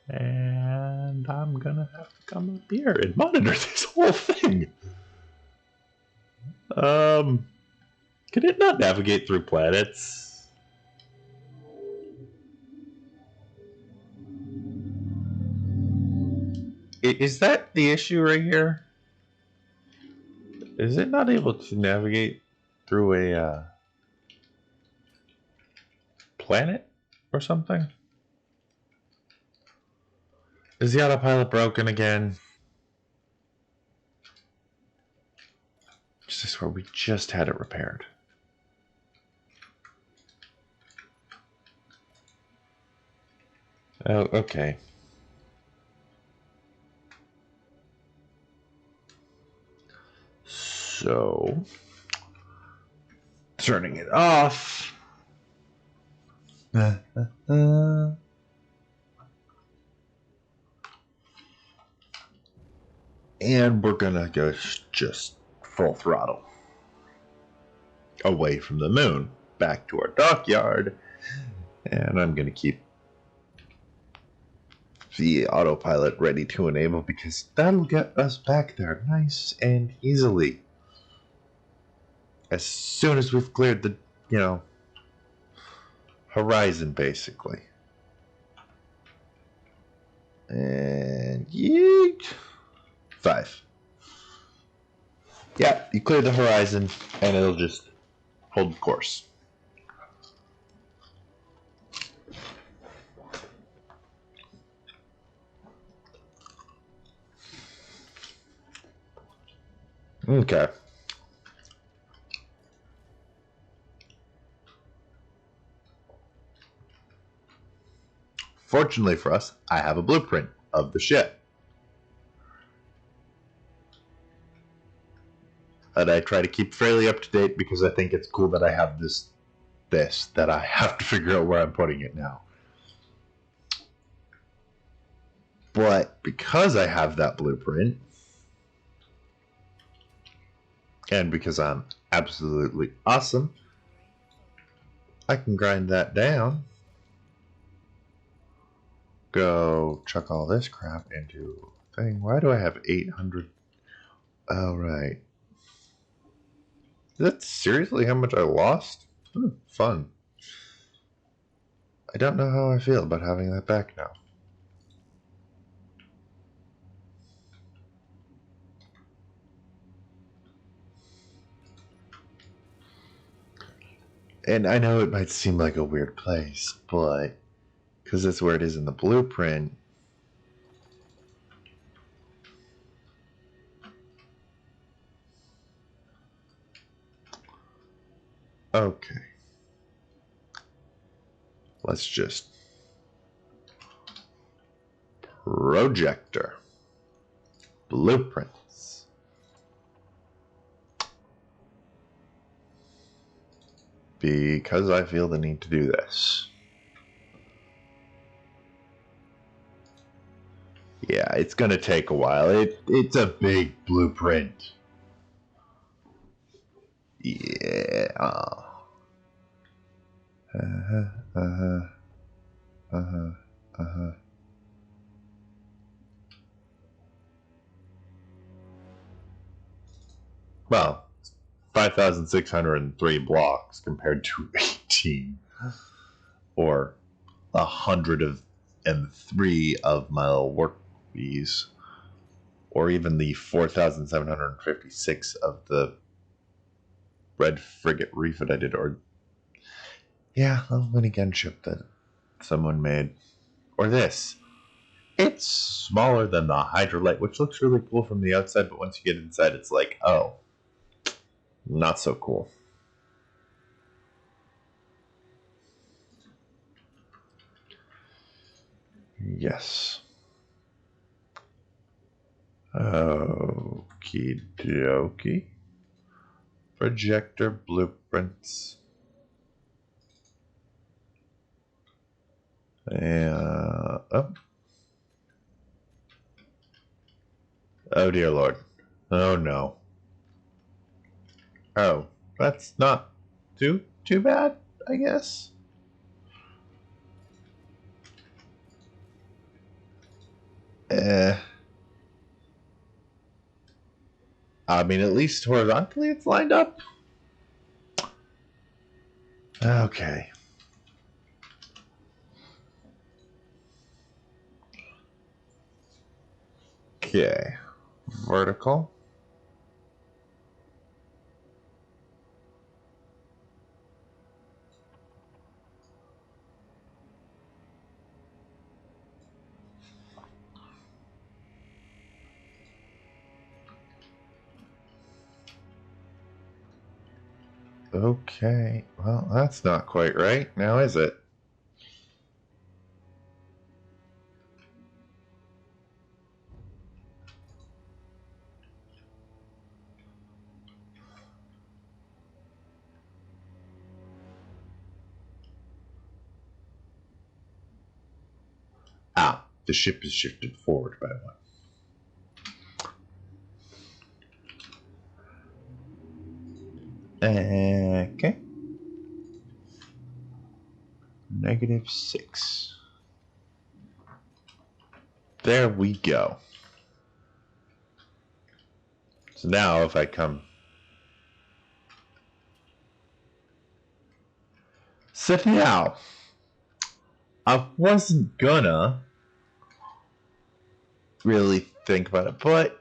And I'm gonna have to come up here and monitor this whole thing. Can it not navigate through planets? Is that the issue right here? Is it not able to navigate through a planet or something? Is the autopilot broken again? Is this where we just had it repaired? Oh, okay. So, turning it off. And we're gonna go just full throttle away from the moon, back to our dockyard, and I'm gonna keep the autopilot ready to enable because that'll get us back there nice and easily. As soon as we've cleared the, horizon, basically. And yeet. 5. Yeah, you clear the horizon and it'll just hold course. Okay. Fortunately for us, I have a blueprint of the ship. And I try to keep fairly up to date because I think it's cool that I have this that I have to figure out where I'm putting it now. But because I have that blueprint, and because I'm absolutely awesome, I can grind that down, go chuck all this crap into a thing. Why do I have 800? Oh, right. Is that seriously how much I lost? Fun. I don't know how I feel about having that back now. And I know it might seem like a weird place, but because that's where it is in the blueprint. Okay. Let's just projector blueprints. Because I feel the need to do this. Yeah, it's going to take a while. It's a big blueprint. Yeah. Well, 5,603 blocks compared to 18 or 103 of my little work fees, or even the 4,756 of the Red Frigate refit I did, or yeah, I'll win again ship that someone made. Or this. It's smaller than the Hydrolite, which looks really cool from the outside, but once you get inside, it's like, oh, not so cool. Yes. Okie dokie. Projector blueprints. Oh. Oh dear Lord. Oh no. Oh, that's not too bad, I guess. I mean, at least horizontally it's lined up. Okay. Okay. Vertical. Okay. Well, that's not quite right, now is it? Ah, the ship is shifted forward by one. Okay. -6. There we go. So now if I come... So now, I wasn't gonna really think about it, but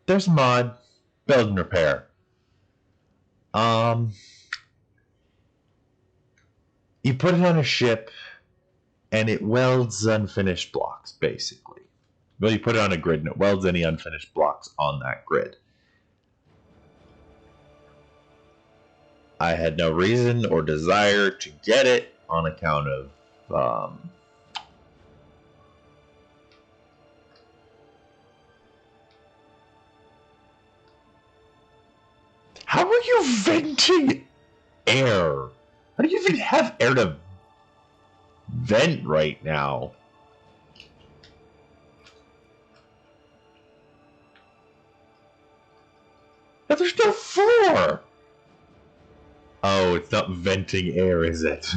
there's a mod, build and repair. You put it on a ship, and it welds unfinished blocks, basically. Well, you put it on a grid, and it welds any unfinished blocks on that grid. I had no reason or desire to get it on account of how are you venting air? How do you even have air to vent right now? But there's no floor! Oh, it's not venting air, is it?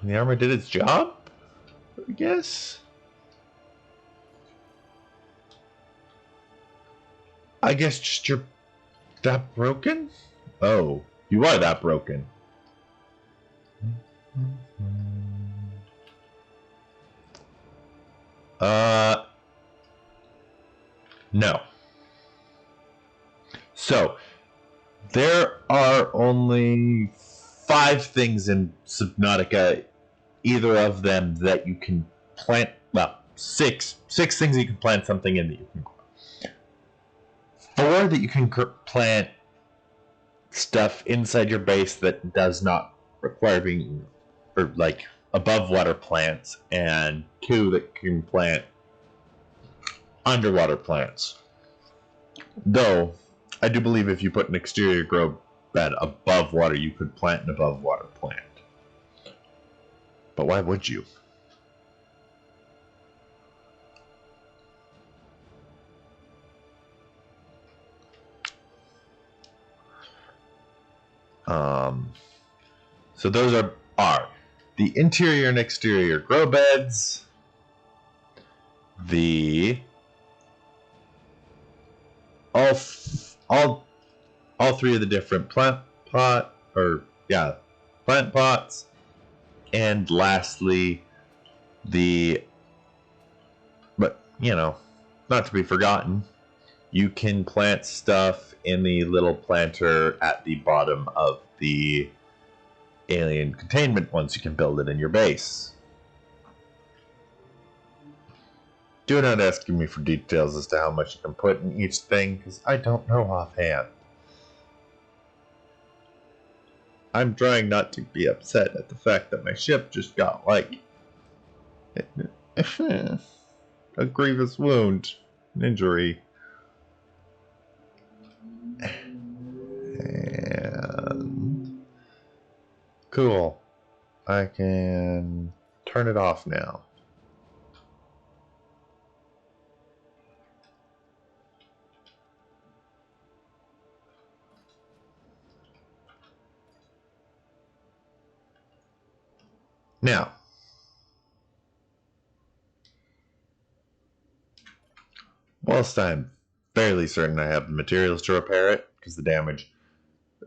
The armor did its job? I guess? I guess just you're that broken? Oh, you are that broken. No. So, there are only 5 things in Subnautica, either of them that you can plant, well, 6 things you can plant something in that you can grow. 4 that you can plant stuff inside your base that does not require being, or like above water plants, and 2 that can plant underwater plants. Though, I do believe if you put an exterior grow bed above water, you could plant an above water plant. But why would you? So those are the interior and exterior grow beds, the all 3 of the different plant pots, and lastly but not to be forgotten, you can plant stuff in the little planter at the bottom of the alien containment once you can build it in your base. Do not ask me for details as to how much you can put in each thing, because I don't know offhand. I'm trying not to be upset at the fact that my ship just got, like, a grievous wound, an injury. And cool. I can turn it off now. Now, whilst I'm fairly certain I have the materials to repair it, because the damage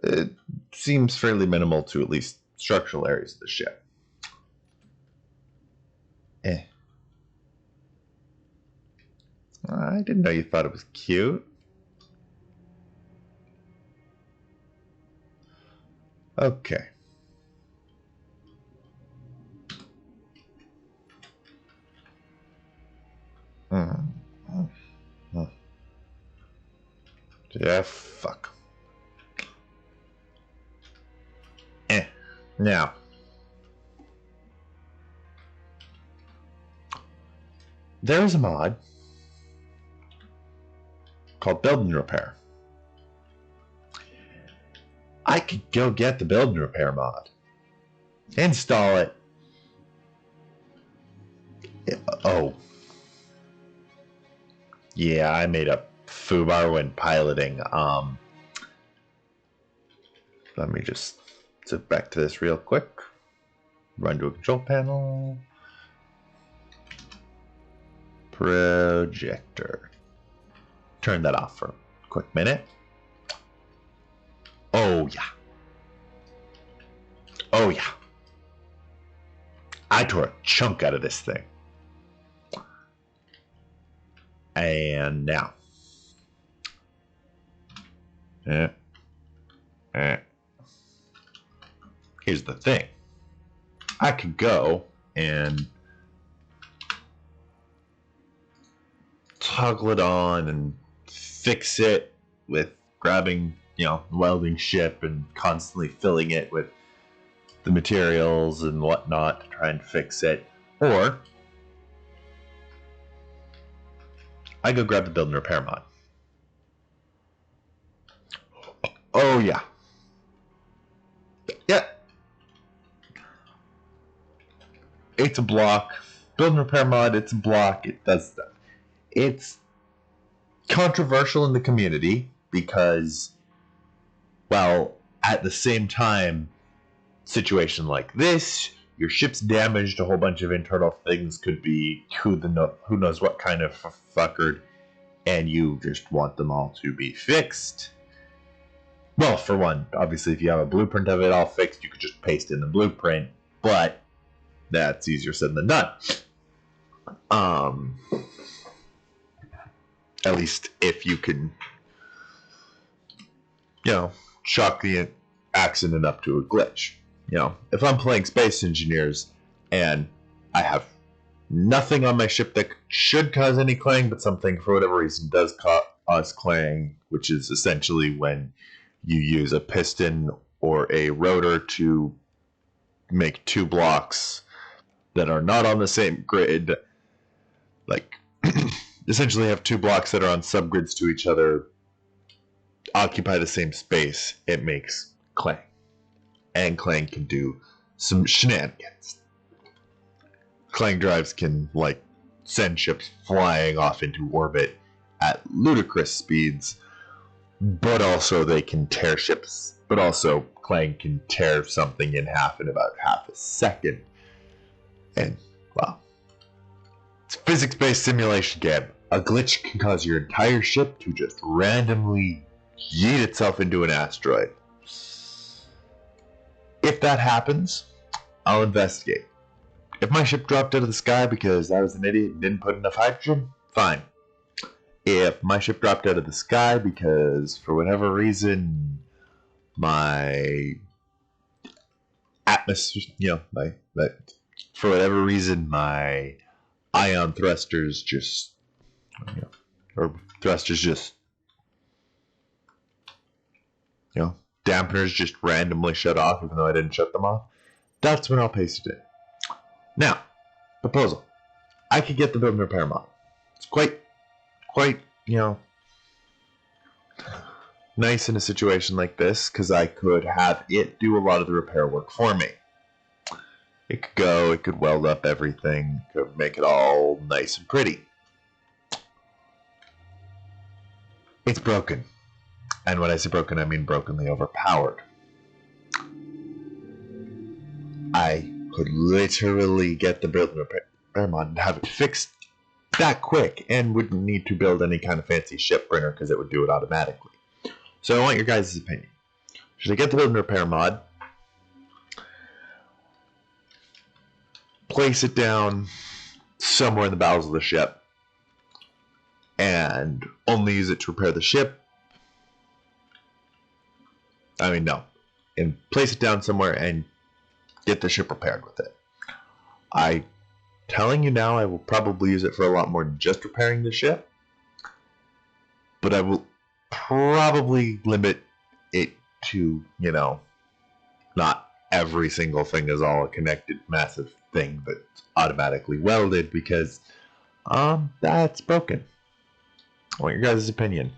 it seems fairly minimal to at least structural areas of the ship. I didn't know you thought it was cute. Okay. Yeah, fuck. Now. There's a mod called Build and Repair. I could go get the Build and Repair mod. Install it. Oh. Yeah, I made a foobar when piloting. Let me just zip back to this real quick. Run to a control panel. Projector. Turn that off for a quick minute. Oh, yeah. Oh, yeah. I tore a chunk out of this thing. And now. Here's the thing. I could go and toggle it on and fix it with grabbing, welding ship and constantly filling it with the materials and whatnot to try and fix it. Or I go grab the Build and Repair mod. Oh, yeah. Yeah. It's a block. Build and Repair mod, it's a block. It does stuff. It's controversial in the community because, well, at the same time, situation like this, your ship's damaged, a whole bunch of internal things could be who knows what kind of fuckered, and you just want them all to be fixed. Well, for one, obviously if you have a blueprint of it all fixed, you could just paste in the blueprint, but that's easier said than done. At least if you can, chalk the accident up to a glitch. If I'm playing Space Engineers and I have nothing on my ship that should cause any clang, but something for whatever reason does cause clang, which is essentially when you use a piston or a rotor to make two blocks that are not on the same grid, like essentially have two blocks that are on subgrids to each other, occupy the same space, it makes clang. And clang can do some shenanigans. Clang drives can, send ships flying off into orbit at ludicrous speeds, but also they can tear ships. But also, clang can tear something in half in about half a second. And, well, it's a physics-based simulation game. A glitch can cause your entire ship to just randomly yeet itself into an asteroid. If that happens, I'll investigate. If my ship dropped out of the sky because I was an idiot and didn't put enough hydrogen, fine. If my ship dropped out of the sky because, for whatever reason, my atmosphere, for whatever reason, my ion thrusters just, or thrusters just, dampeners just randomly shut off even though I didn't shut them off. That's when I'll paste it in. Now, proposal. I could get the build and repair mod. It's quite, nice in a situation like this because I could have it do a lot of the repair work for me. It could go, it could weld up everything, could make it all nice and pretty. It's broken. And when I say broken, I mean brokenly overpowered. I could literally get the build and repair mod and have it fixed that quick and wouldn't need to build any kind of fancy ship printer because it would do it automatically. So I want your guys' opinion. Should I get the build and repair mod? Place it down somewhere in the bowels of the ship and only use it to repair the ship? I mean, no. And place it down somewhere and get the ship repaired with it. I'm telling you now, I will probably use it for a lot more than just repairing the ship. But I will probably limit it to, not every single thing is all a connected massive thing that's automatically welded because that's broken. I want your guys' opinion.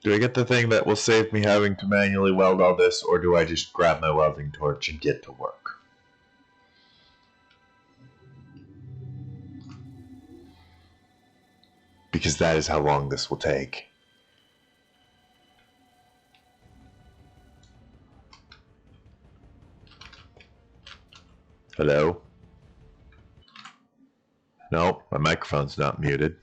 Do I get the thing that will save me having to manually weld all this, or do I just grab my welding torch and get to work? Because that is how long this will take. Hello? No, my microphone's not muted.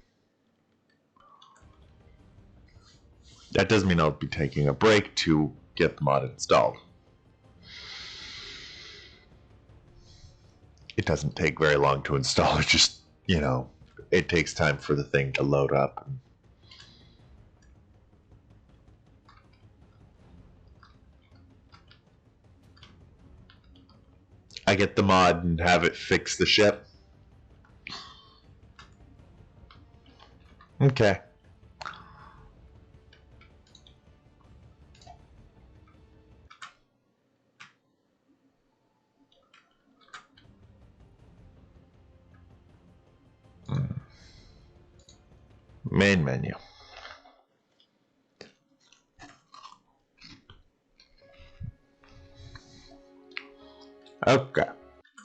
That does mean I'll be taking a break to get the mod installed. It doesn't take very long to install. It just, it takes time for the thing to load up. I get the mod and have it fix the ship. Okay. Main menu. Okay.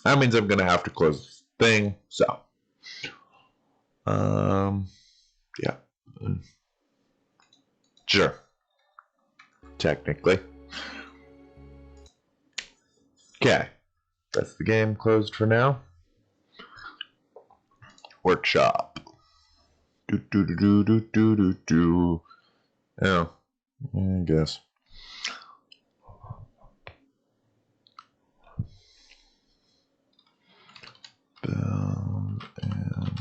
That means I'm going to have to close this thing. So. Yeah. Sure. Technically. Okay. That's the game closed for now. Workshop. Oh, I guess. Build and repair.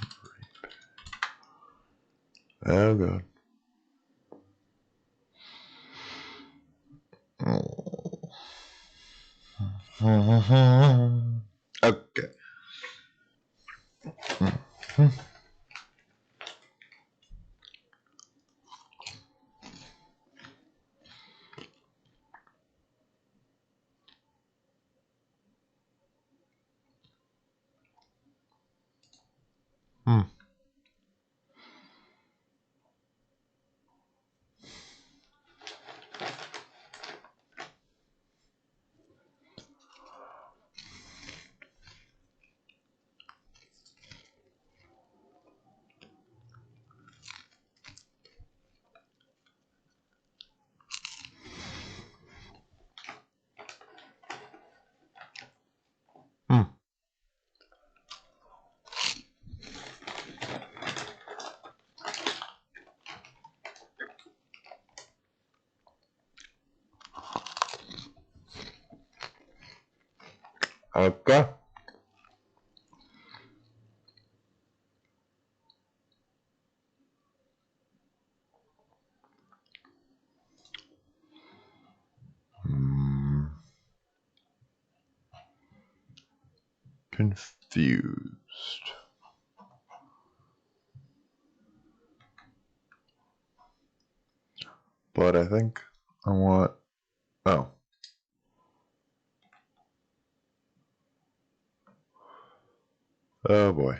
Oh god. Okay. Okay. confused. But I think I want, oh. Oh boy.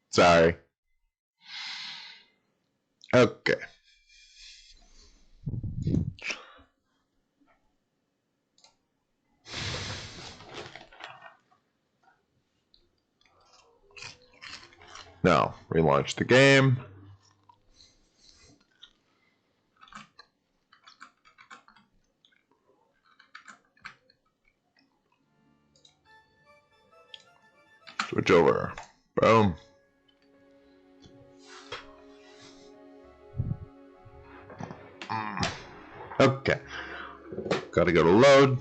Sorry. Okay. Now, relaunch the game. Switch over. Boom. Okay. Gotta go to load.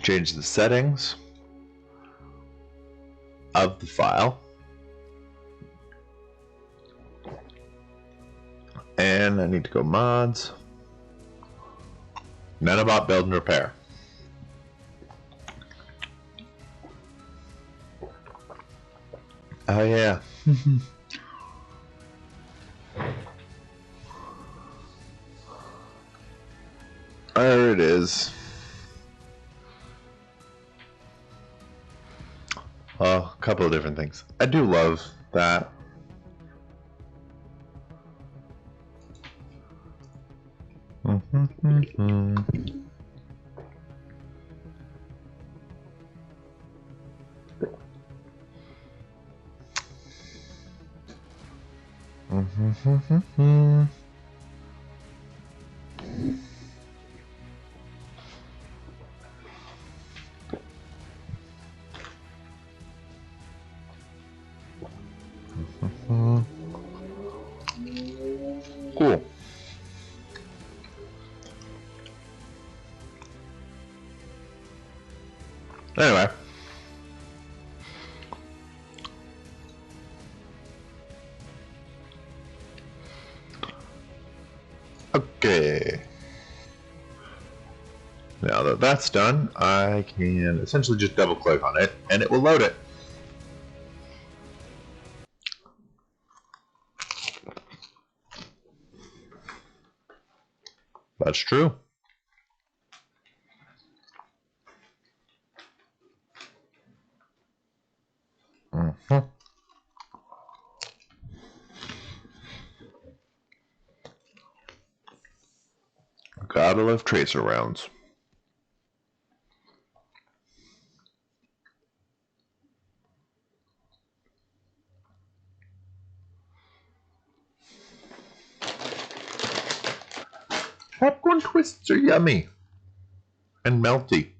Change the settings of the file. And I need to go mods. None about build and repair. Oh yeah. There it is. A couple of different things. I do love that. Cool. Anyway. Okay. Now that that's done, I can essentially just double click on it and it will load it. That's true. Gotta love tracer rounds. Popcorn twists are yummy and melty.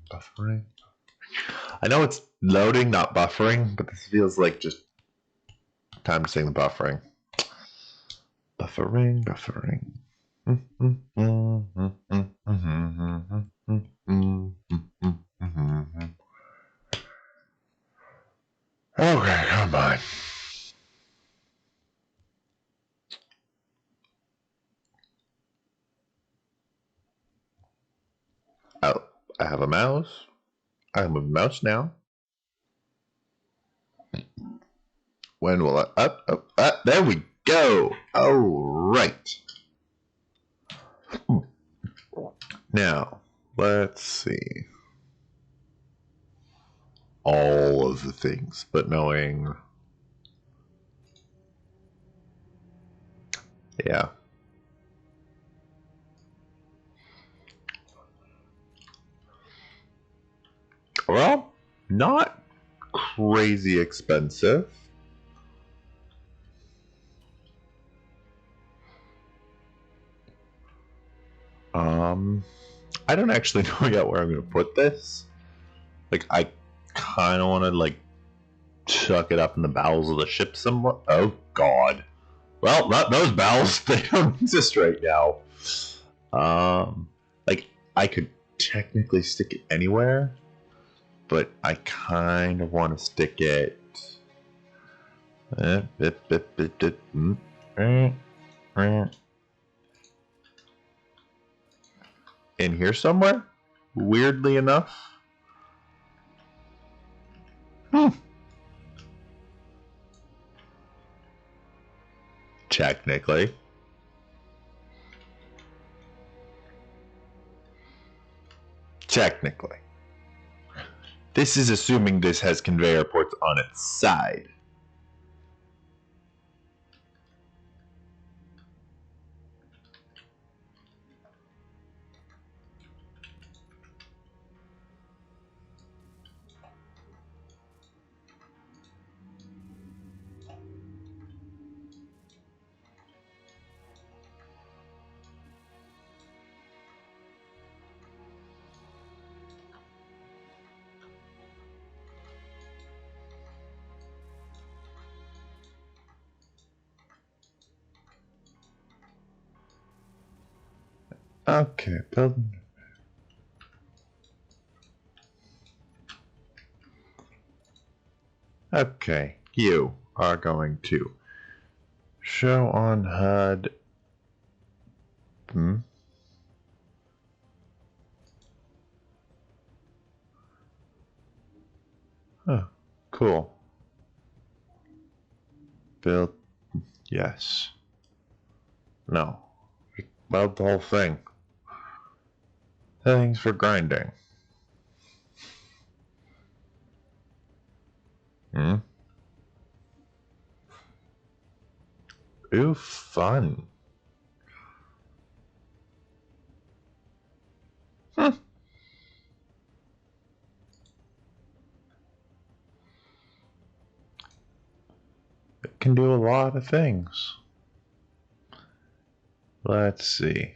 Buffering. I know it's loading, not buffering, but this feels like just time to sing the buffering. Buffering. Okay, come on. Oh, I have a mouse. I have a mouse now. When will I up? There we go. Oh, right. Now, let's see. All of the things, but knowing. Yeah. Well, not crazy expensive. I don't actually know yet where I'm going to put this. Like, I kind of want to, like, chuck it up in the bowels of the ship somewhere. Oh, God. Well, not those bowels. They don't exist right now. Like, I could technically stick it anywhere, but I kind of want to stick it... in here somewhere? Weirdly enough. Technically. Technically. This is assuming this has conveyor ports on its side. Okay, building. Okay, you are going to show on HUD. Oh, cool. Build. Yes. No. Build the whole thing. Things for grinding. Ooh, fun. It can do a lot of things. Let's see.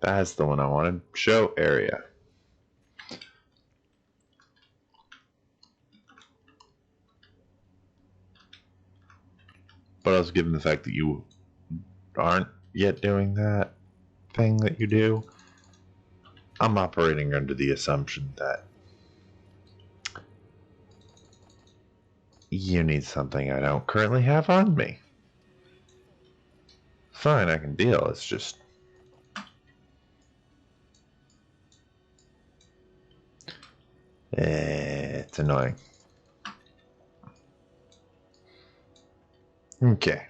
That's the one I wanted. Show area. But also, given the fact that you aren't yet doing that thing that you do, I'm operating under the assumption that you need something I don't currently have on me. Fine, I can deal. It's just... it's annoying. Okay.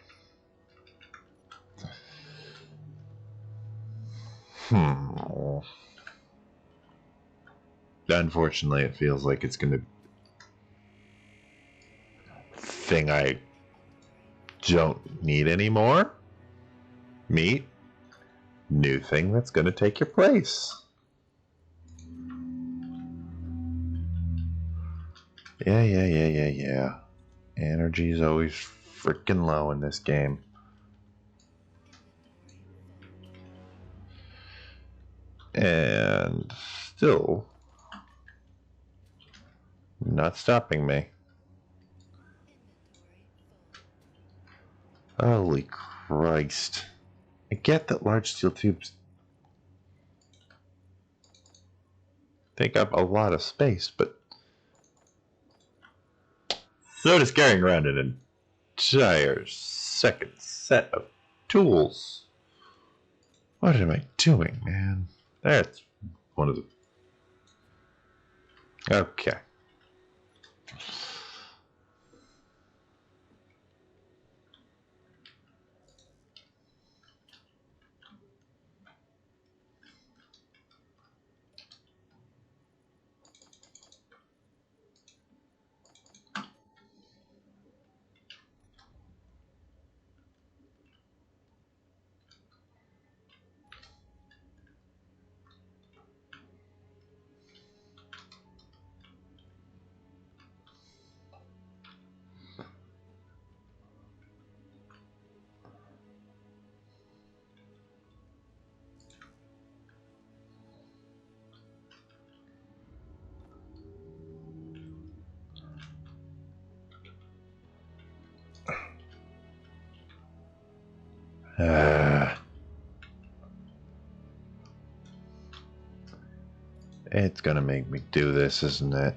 Unfortunately, it feels like it's going to... thing I don't need anymore. Meet new thing that's going to take your place. Yeah. Energy's always freaking low in this game. And still not stopping me. Holy Christ. I get that large steel tubes take up a lot of space, but so does carrying around an entire second set of tools. What am I doing, man? That's one of the... Okay. It's gonna make me do this, isn't it?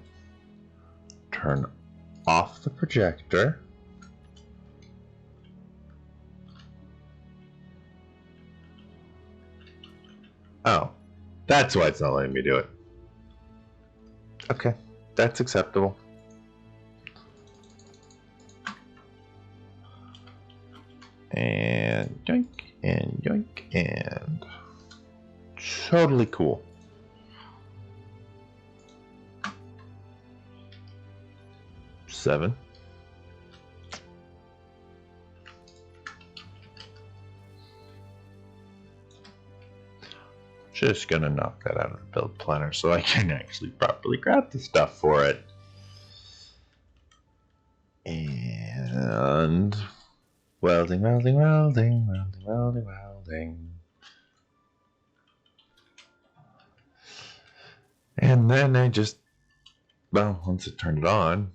Turn off the projector. Oh, that's why it's not letting me do it. Okay, that's acceptable. And yoink, and yoink, and totally cool. Seven. Just gonna knock that out of the build planner so I can actually properly grab the stuff for it. And welding, welding, welding, welding, welding, welding. And then I just, well, once it turned it on,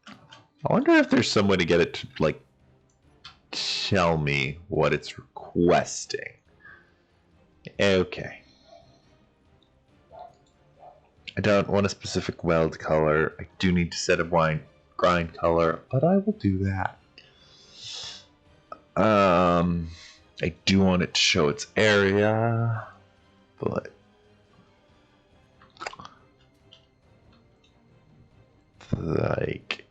I wonder if there's some way to get it to, like, tell me what it's requesting. Okay. I don't want a specific weld color. I do need to set a grind color, but I will do that. I do want it to show its area, but like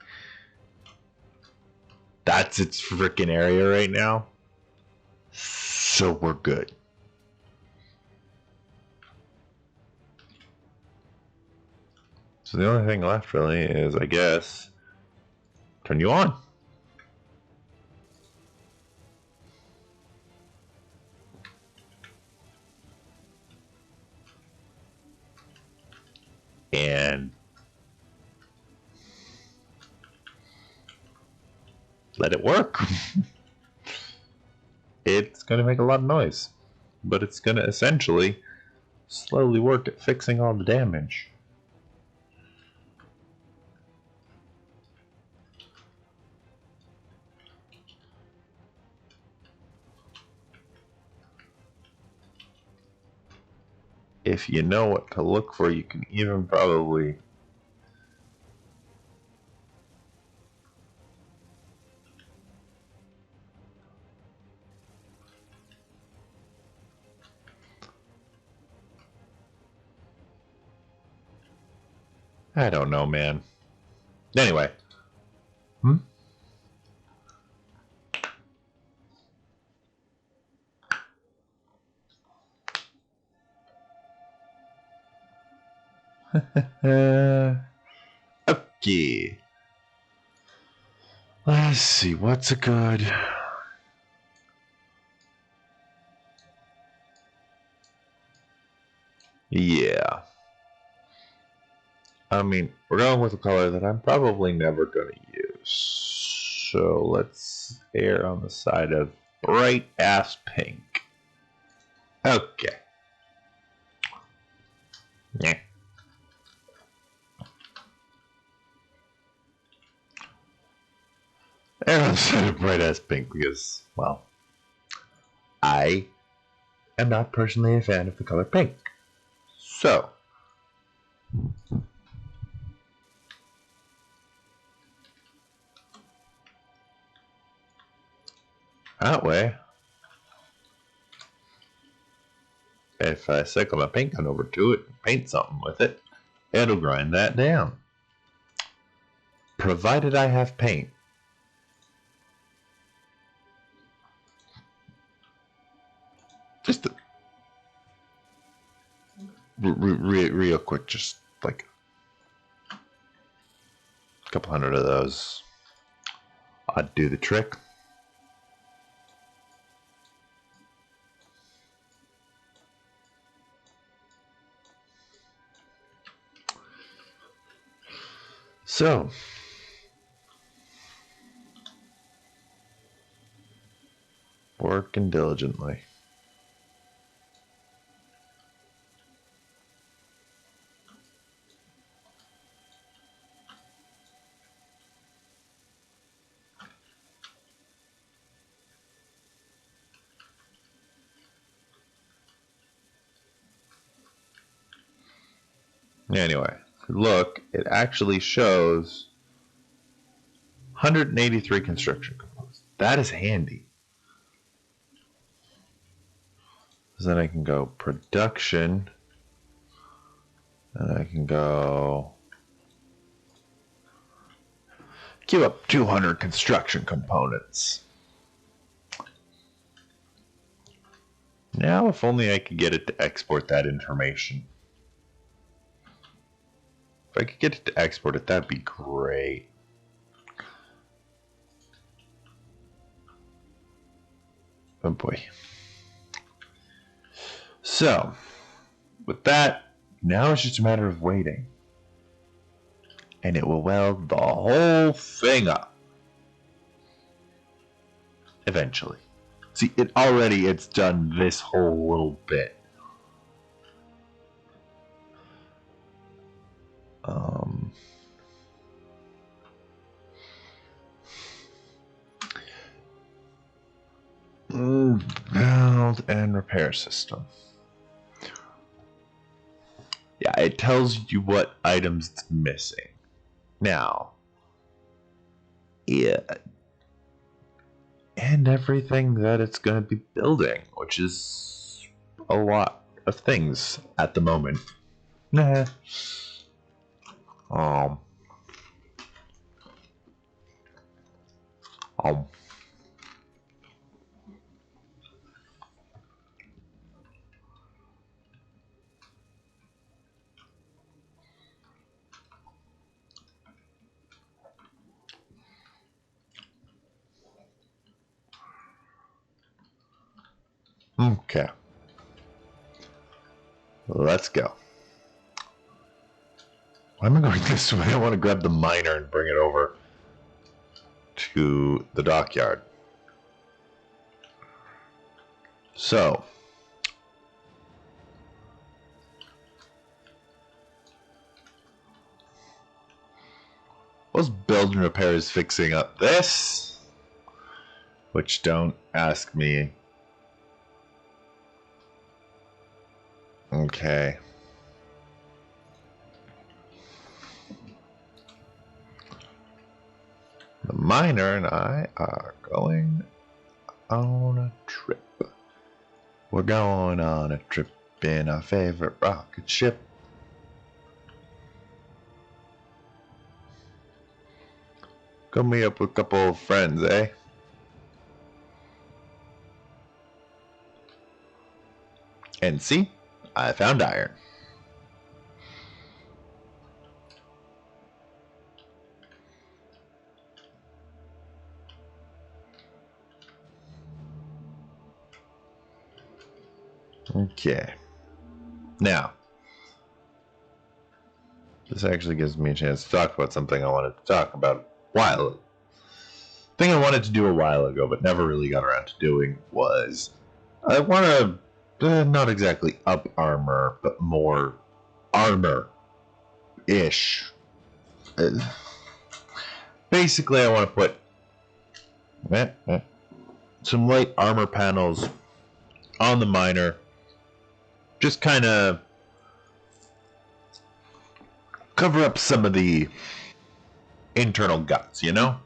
that's its freaking area right now. So we're good. So the only thing left really is, I guess, turn you on. And let it work. It's going to make a lot of noise, but it's going to essentially slowly work at fixing all the damage. If you know what to look for, you can even probably I don't know, man. Anyway. Okay. Let's see, what's a good... Yeah. I mean, we're going with a color that I'm probably never going to use. So let's err on the side of bright ass pink. Okay. Yeah. Err on the side of bright ass pink because, well, I am not personally a fan of the color pink. So, that way, if I cycle my paint gun over to it and paint something with it, it'll grind that down. Provided I have paint. Just real quick, just like a couple hundred of those. I'd do the trick. So, working diligently. Anyway, look, it actually shows 183 construction components. That is handy. So then I can go production, and I can go queue up 200 construction components. Now, if only I could get it to export that information. If I could get it to export it, that'd be great. Oh boy. So, with that, now it's just a matter of waiting. And it will weld the whole thing up. Eventually. See, it's done this whole little bit. Build and repair system. Yeah, it tells you what items it's missing. Now, yeah, and everything that it's going to be building, which is a lot of things at the moment. Nah. Okay. Let's go. Why am I going this way? I want to grab the miner and bring it over to the dockyard. So, let's build and repair is fixing up this, which don't ask me. Okay. The miner and I are going on a trip. We're going on a trip in our favorite rocket ship. Go meet up with a couple of friends, eh? And see, I found iron. Okay. Now, this actually gives me a chance to talk about something I wanted to talk about a while ago. Thing I wanted to do a while ago, but never really got around to doing was I want to not exactly up armor, but more armor-ish. Basically, I want to put some light armor panels on the miner. Just kind of cover up some of the internal guts, you know?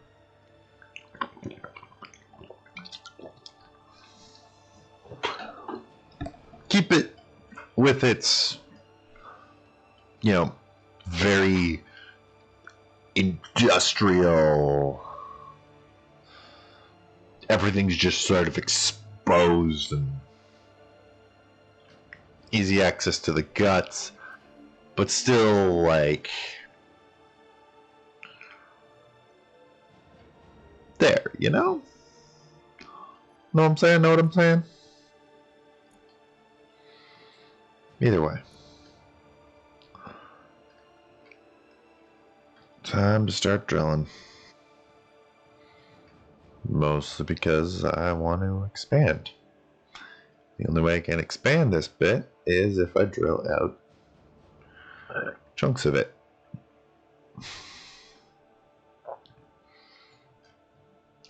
Keep it with its, very industrial. Everything's just sort of exposed and easy access to the guts, but still, like, there, you know? Know what I'm saying? Know what I'm saying? Either way. Time to start drilling. Mostly because I want to expand. The only way I can expand this bit is if I drill out chunks of it.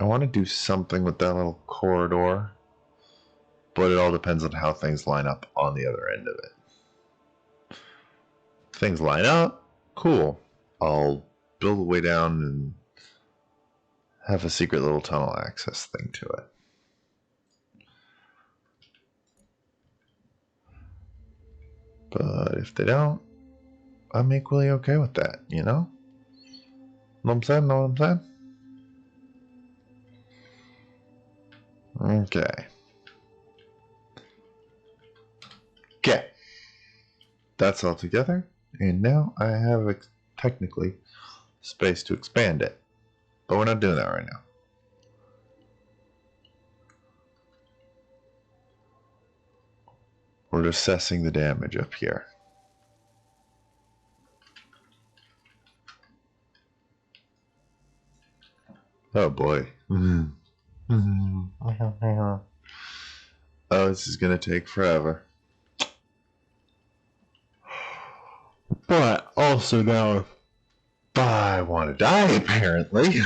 I want to do something with that little corridor, but it all depends on how things line up on the other end of it. things line up, cool. I'll build a way down and have a secret little tunnel access thing to it. But if they don't, I'm equally okay with that, you know? Know what I'm saying? Know what I'm saying? Okay. Okay. That's all together. And now I have technically space to expand it. But we're not doing that right now. We're assessing the damage up here. Oh boy. Oh, this is gonna take forever. But also now, if I want to die, apparently.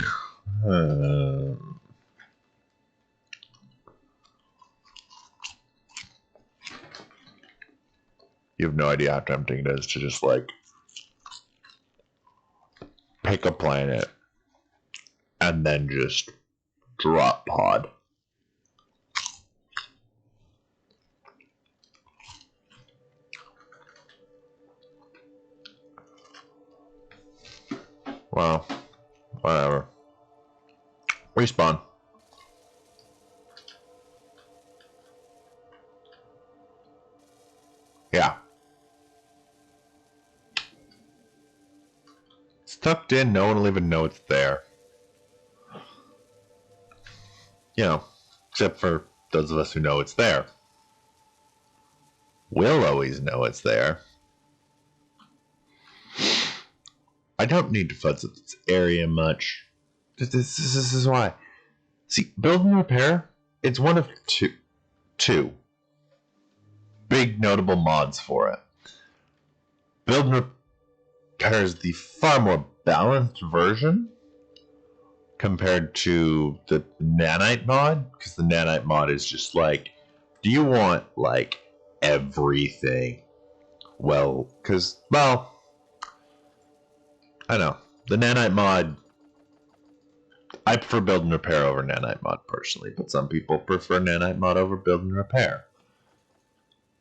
You have no idea how tempting it is to just like pick a planet and then just drop pod. Well, whatever. Respawn. Yeah. It's tucked in, no one will even know it's there. You know, except for those of us who know it's there. We'll always know it's there. I don't need to fuzz up this area much. This is why. See, build and repair, it's one of two big notable mods for it. Build and repair is the far more balanced version compared to the nanite mod, because the nanite mod is just like, do you want like everything? Well, I know the nanite mod, I prefer build and repair over nanite mod personally, but some people prefer nanite mod over build and repair.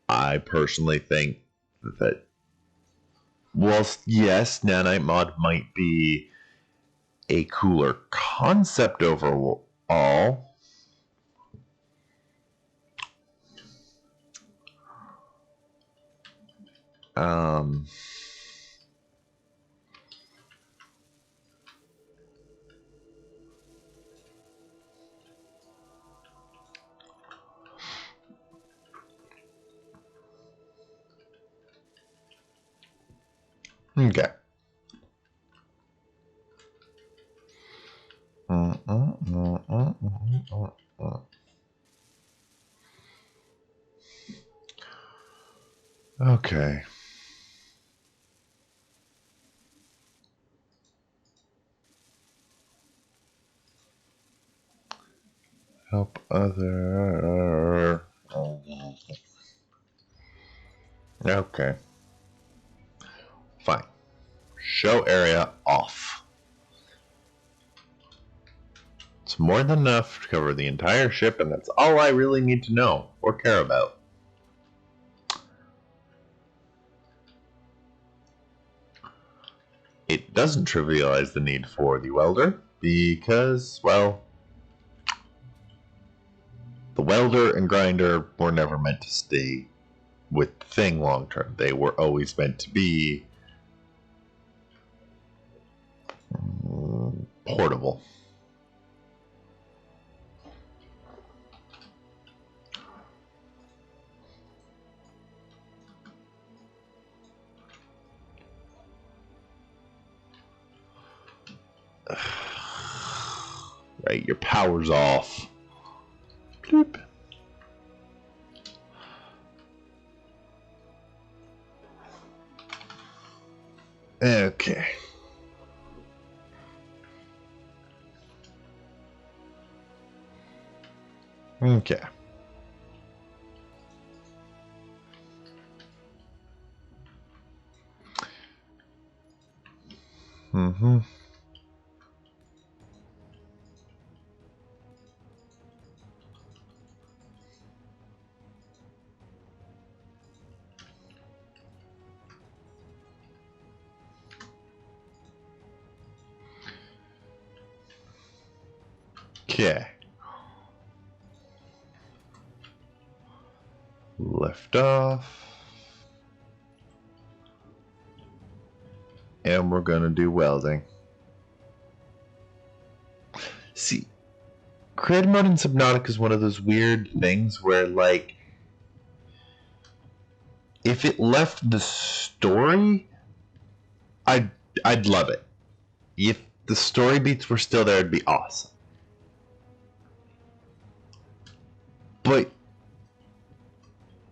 I personally think that, well, yes, nanite mod might be a cooler concept overall. Um, okay. Okay. Help other. Okay. Fine. Show area off. It's more than enough to cover the entire ship, and that's all I really need to know or care about. It doesn't trivialize the need for the welder, because, well, the welder and grinder were never meant to stay with the thing long term. They were always meant to be portable. Right, your power's off. Bloop. Okay. Okay. Mm-hmm. Okay. Lift off. And we're gonna do welding. See, creative mode in Subnautica is one of those weird things where, like, if it left the story, I'd love it. If the story beats were still there, it'd be awesome. But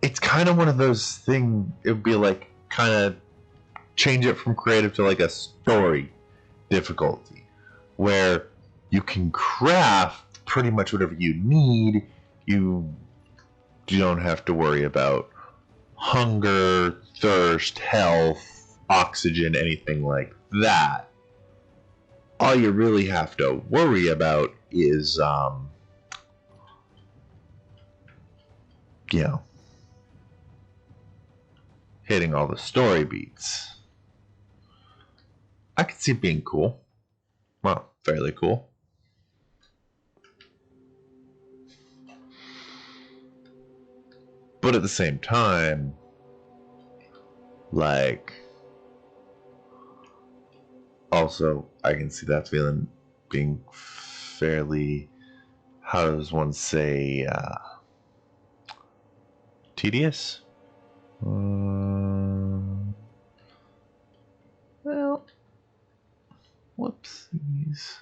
it's kind of one of those things. It would be like kind of change it from creative to like a story difficulty, where you can craft pretty much whatever you need. You don't have to worry about hunger, thirst, health, oxygen, anything like that. All you really have to worry about is, you know, hitting all the story beats. I could see it being cool. Well, fairly cool. But at the same time, like, also, I can see that feeling being fairly, how does one say, tedious? Well, whoopsies.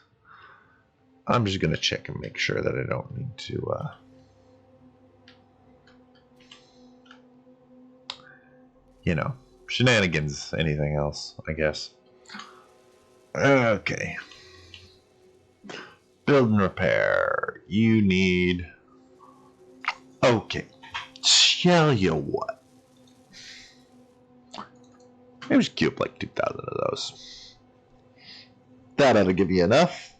I'm just going to check and make sure that I don't need to, you know, shenanigans, anything else, I guess. Okay. Build and repair. You need... Okay. Tell you what. Maybe just queue up like 2,000 of those. That ought to give you enough.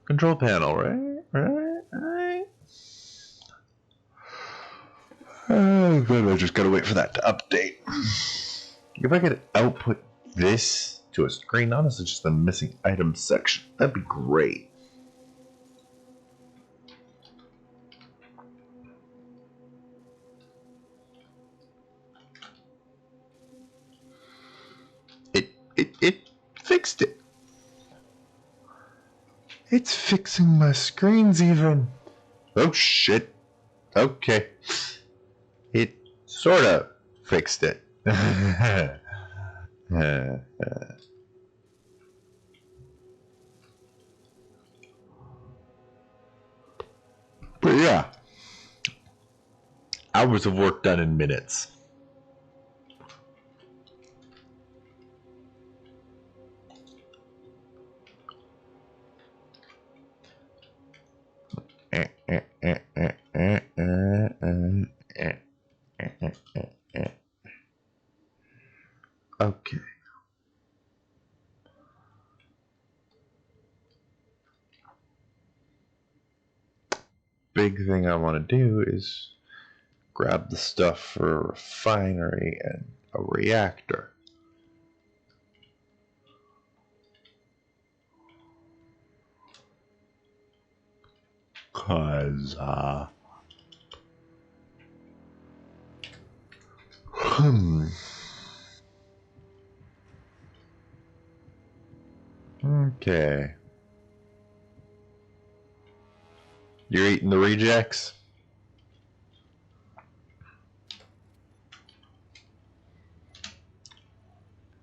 Control panel, right. Oh, good. I just gotta wait for that to update. If I could output this to a screen, honestly, just the missing items section, that'd be great. It fixed it. It's fixing my screens even. Oh shit. Okay. It sort of fixed it. But yeah. Hours of work done in minutes. Okay. Big thing I want to do is grab the stuff for a refinery and a reactor. Cause, Okay. You're eating the rejects?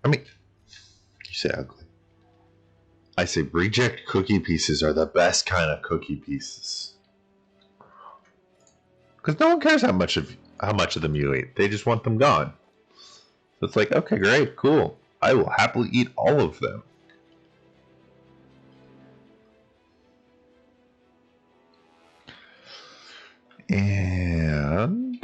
I mean, you say ugly. I say reject cookie pieces are the best kind of cookie pieces. Because no one cares how much of them you eat. They just want them gone. So it's like, okay, great, cool. I will happily eat all of them. And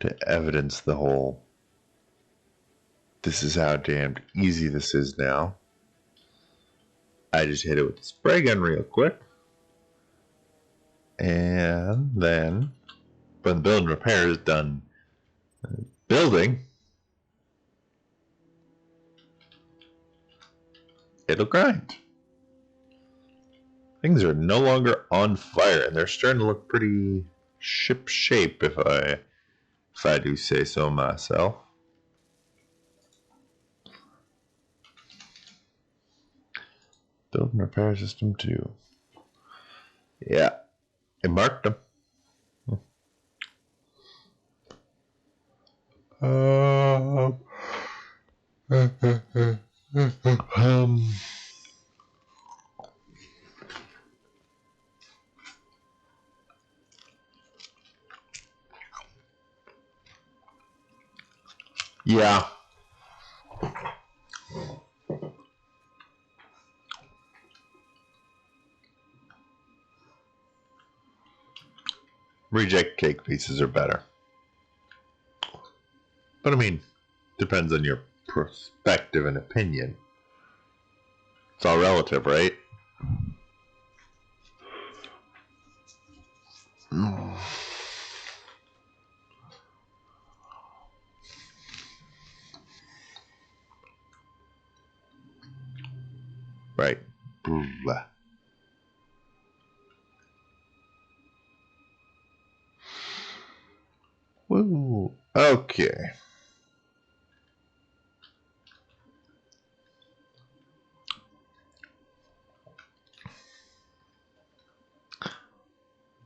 to evidence the whole, this is how damned easy this is now, I just hit it with the spray gun real quick. And then, when the build and repair is done building, it'll grind. Things are no longer on fire, and they're starting to look pretty ship shape, if I do say so myself. Build and repair system 2. Yeah, it marked them. Yeah. Reject cake pieces are better. But I mean, depends on your perspective and opinion. It's all relative, right? Right. Woo. Okay.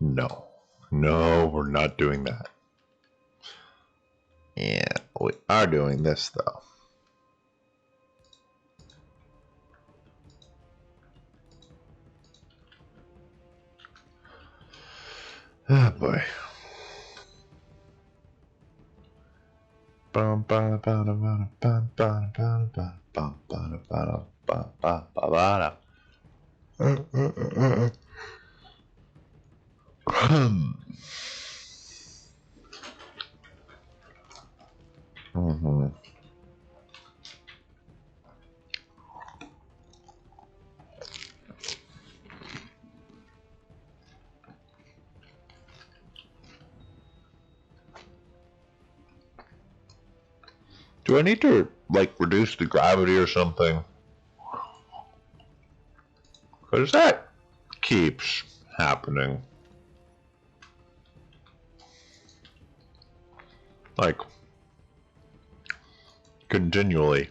No. No, we're not doing that. Yeah, we are doing this, though. Oh, boy. Do I need to, like, reduce the gravity or something? Because that keeps happening. Like, continually.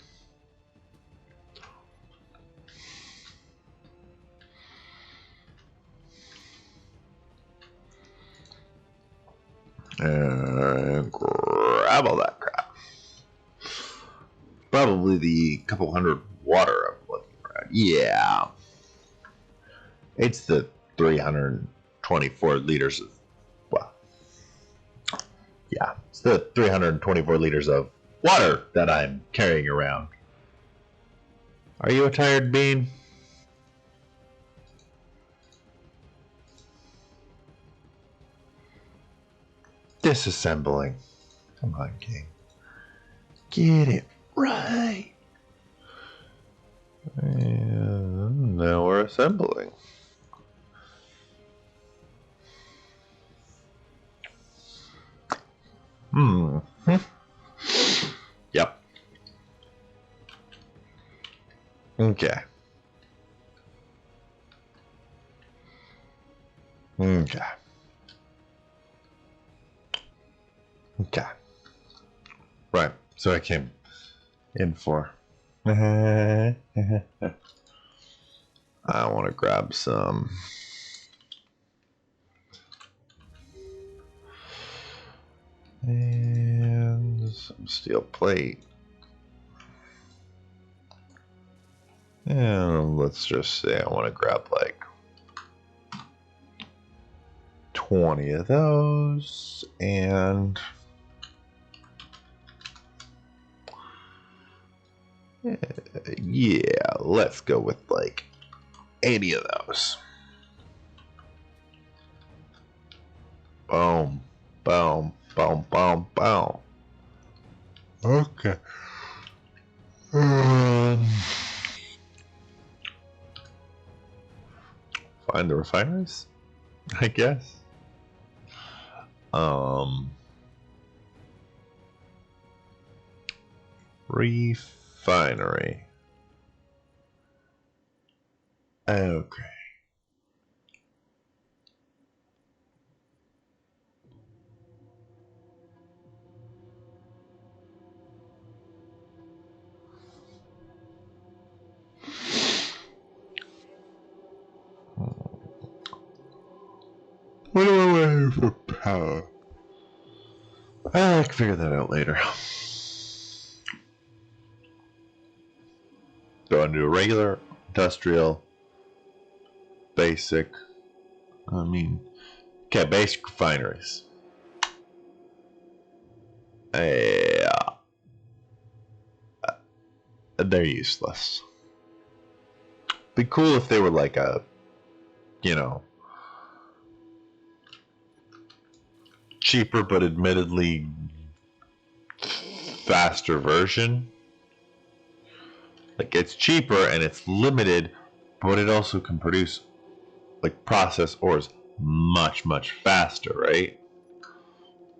And grab all that crap. Probably the couple hundred water I'm looking at. Yeah. It's the 324 liters of, well, yeah, it's the 324 liters of water that I'm carrying around. Are you a tired bean? Disassembling. Come on, King. Get it right. And now we're assembling. Yep. Okay. Okay. Okay. Right. So I came in for. I want to grab some. And some steel plate. And let's just say I want to grab like 20 of those. And yeah, let's go with like 80 of those. Boom, boom, boom, boom, boom. Okay. Find the refineries, I guess. Refinery. Okay. What do I want for power? I can figure that out later. So I'll do regular, industrial, basic. Okay, basic refineries. Yeah, they're useless. Be cool if they were like a, you know, cheaper but admittedly faster version. Like it's cheaper and it's limited, but it also can produce like process ores much faster, right?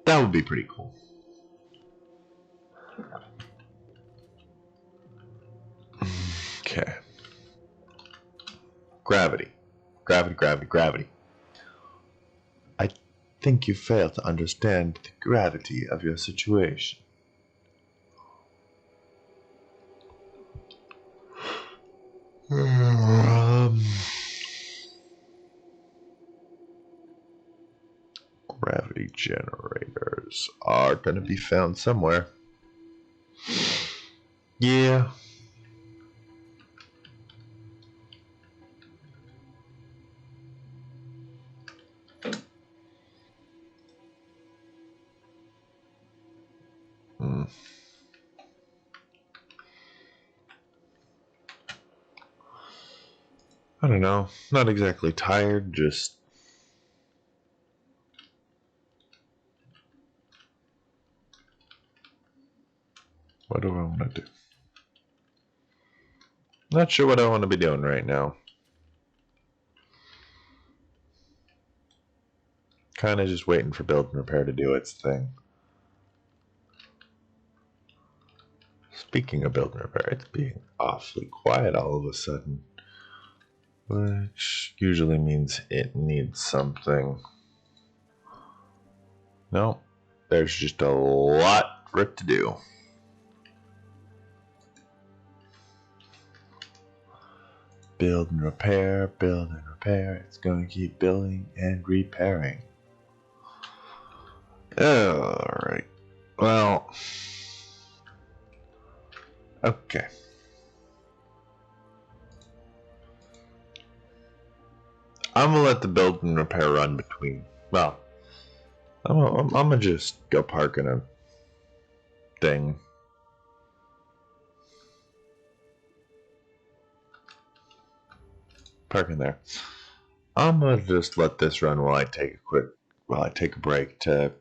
That would be pretty cool. Okay. Gravity. Gravity. I think you fail to understand the gravity of your situation. Gravity generators are going to be found somewhere. Yeah. I don't know. Not exactly tired, just. What do I want to do? Not sure what I want to be doing right now. Kind of just waiting for build and repair to do its thing. Speaking of build and repair, it's being awfully quiet all of a sudden. Which usually means it needs something. No, there's just a lot for it to do. Build and repair. It's going to keep building and repairing. Alright. Well. Okay. I'm gonna let the build and repair run between. Well, I'm gonna just go park in a thing. Park in there. I'm gonna just let this run while I take a break to,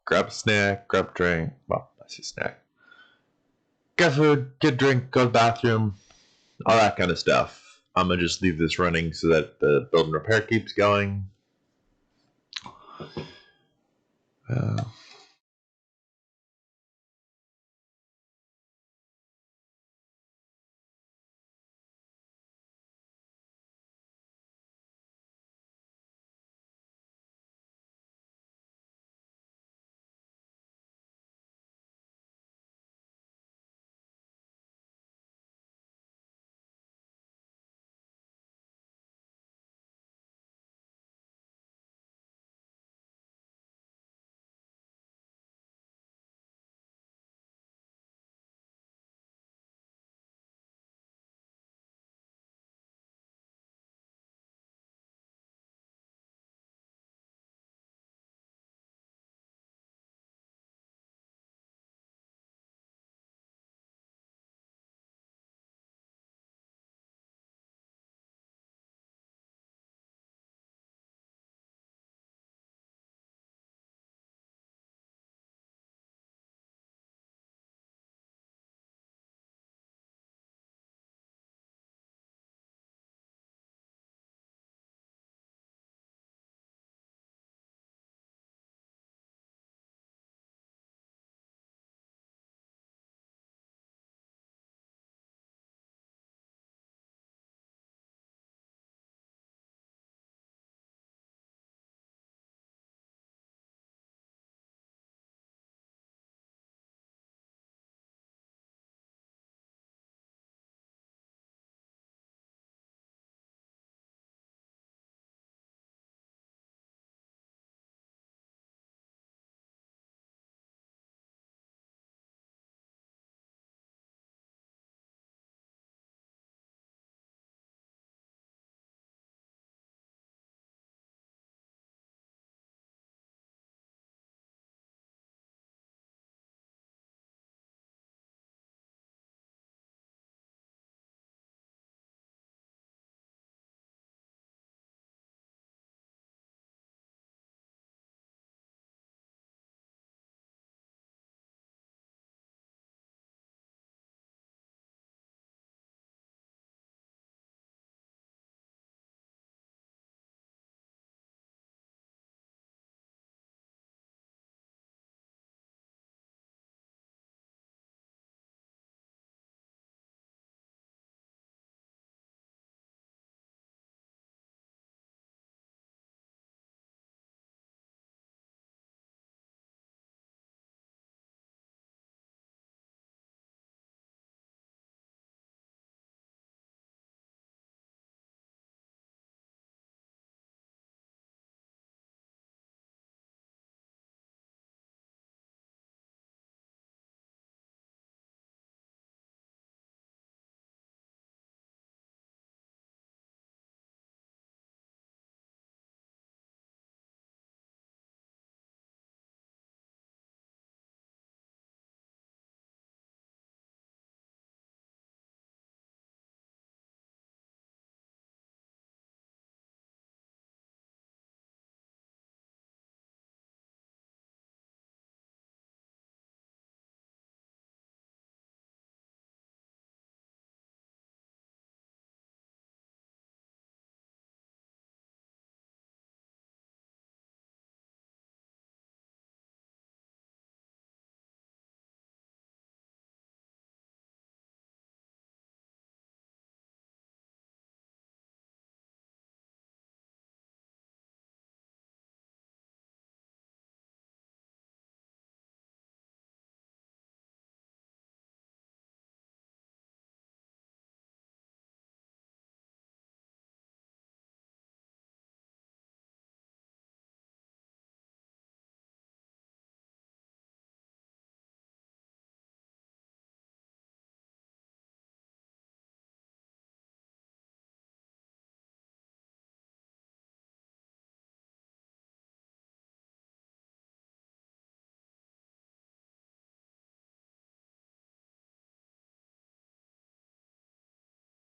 grab a snack, grab a drink. Well, that's a snack. Get food, get a drink, go to the bathroom, all that kind of stuff. I'm gonna just leave this running so that the build and repair keeps going.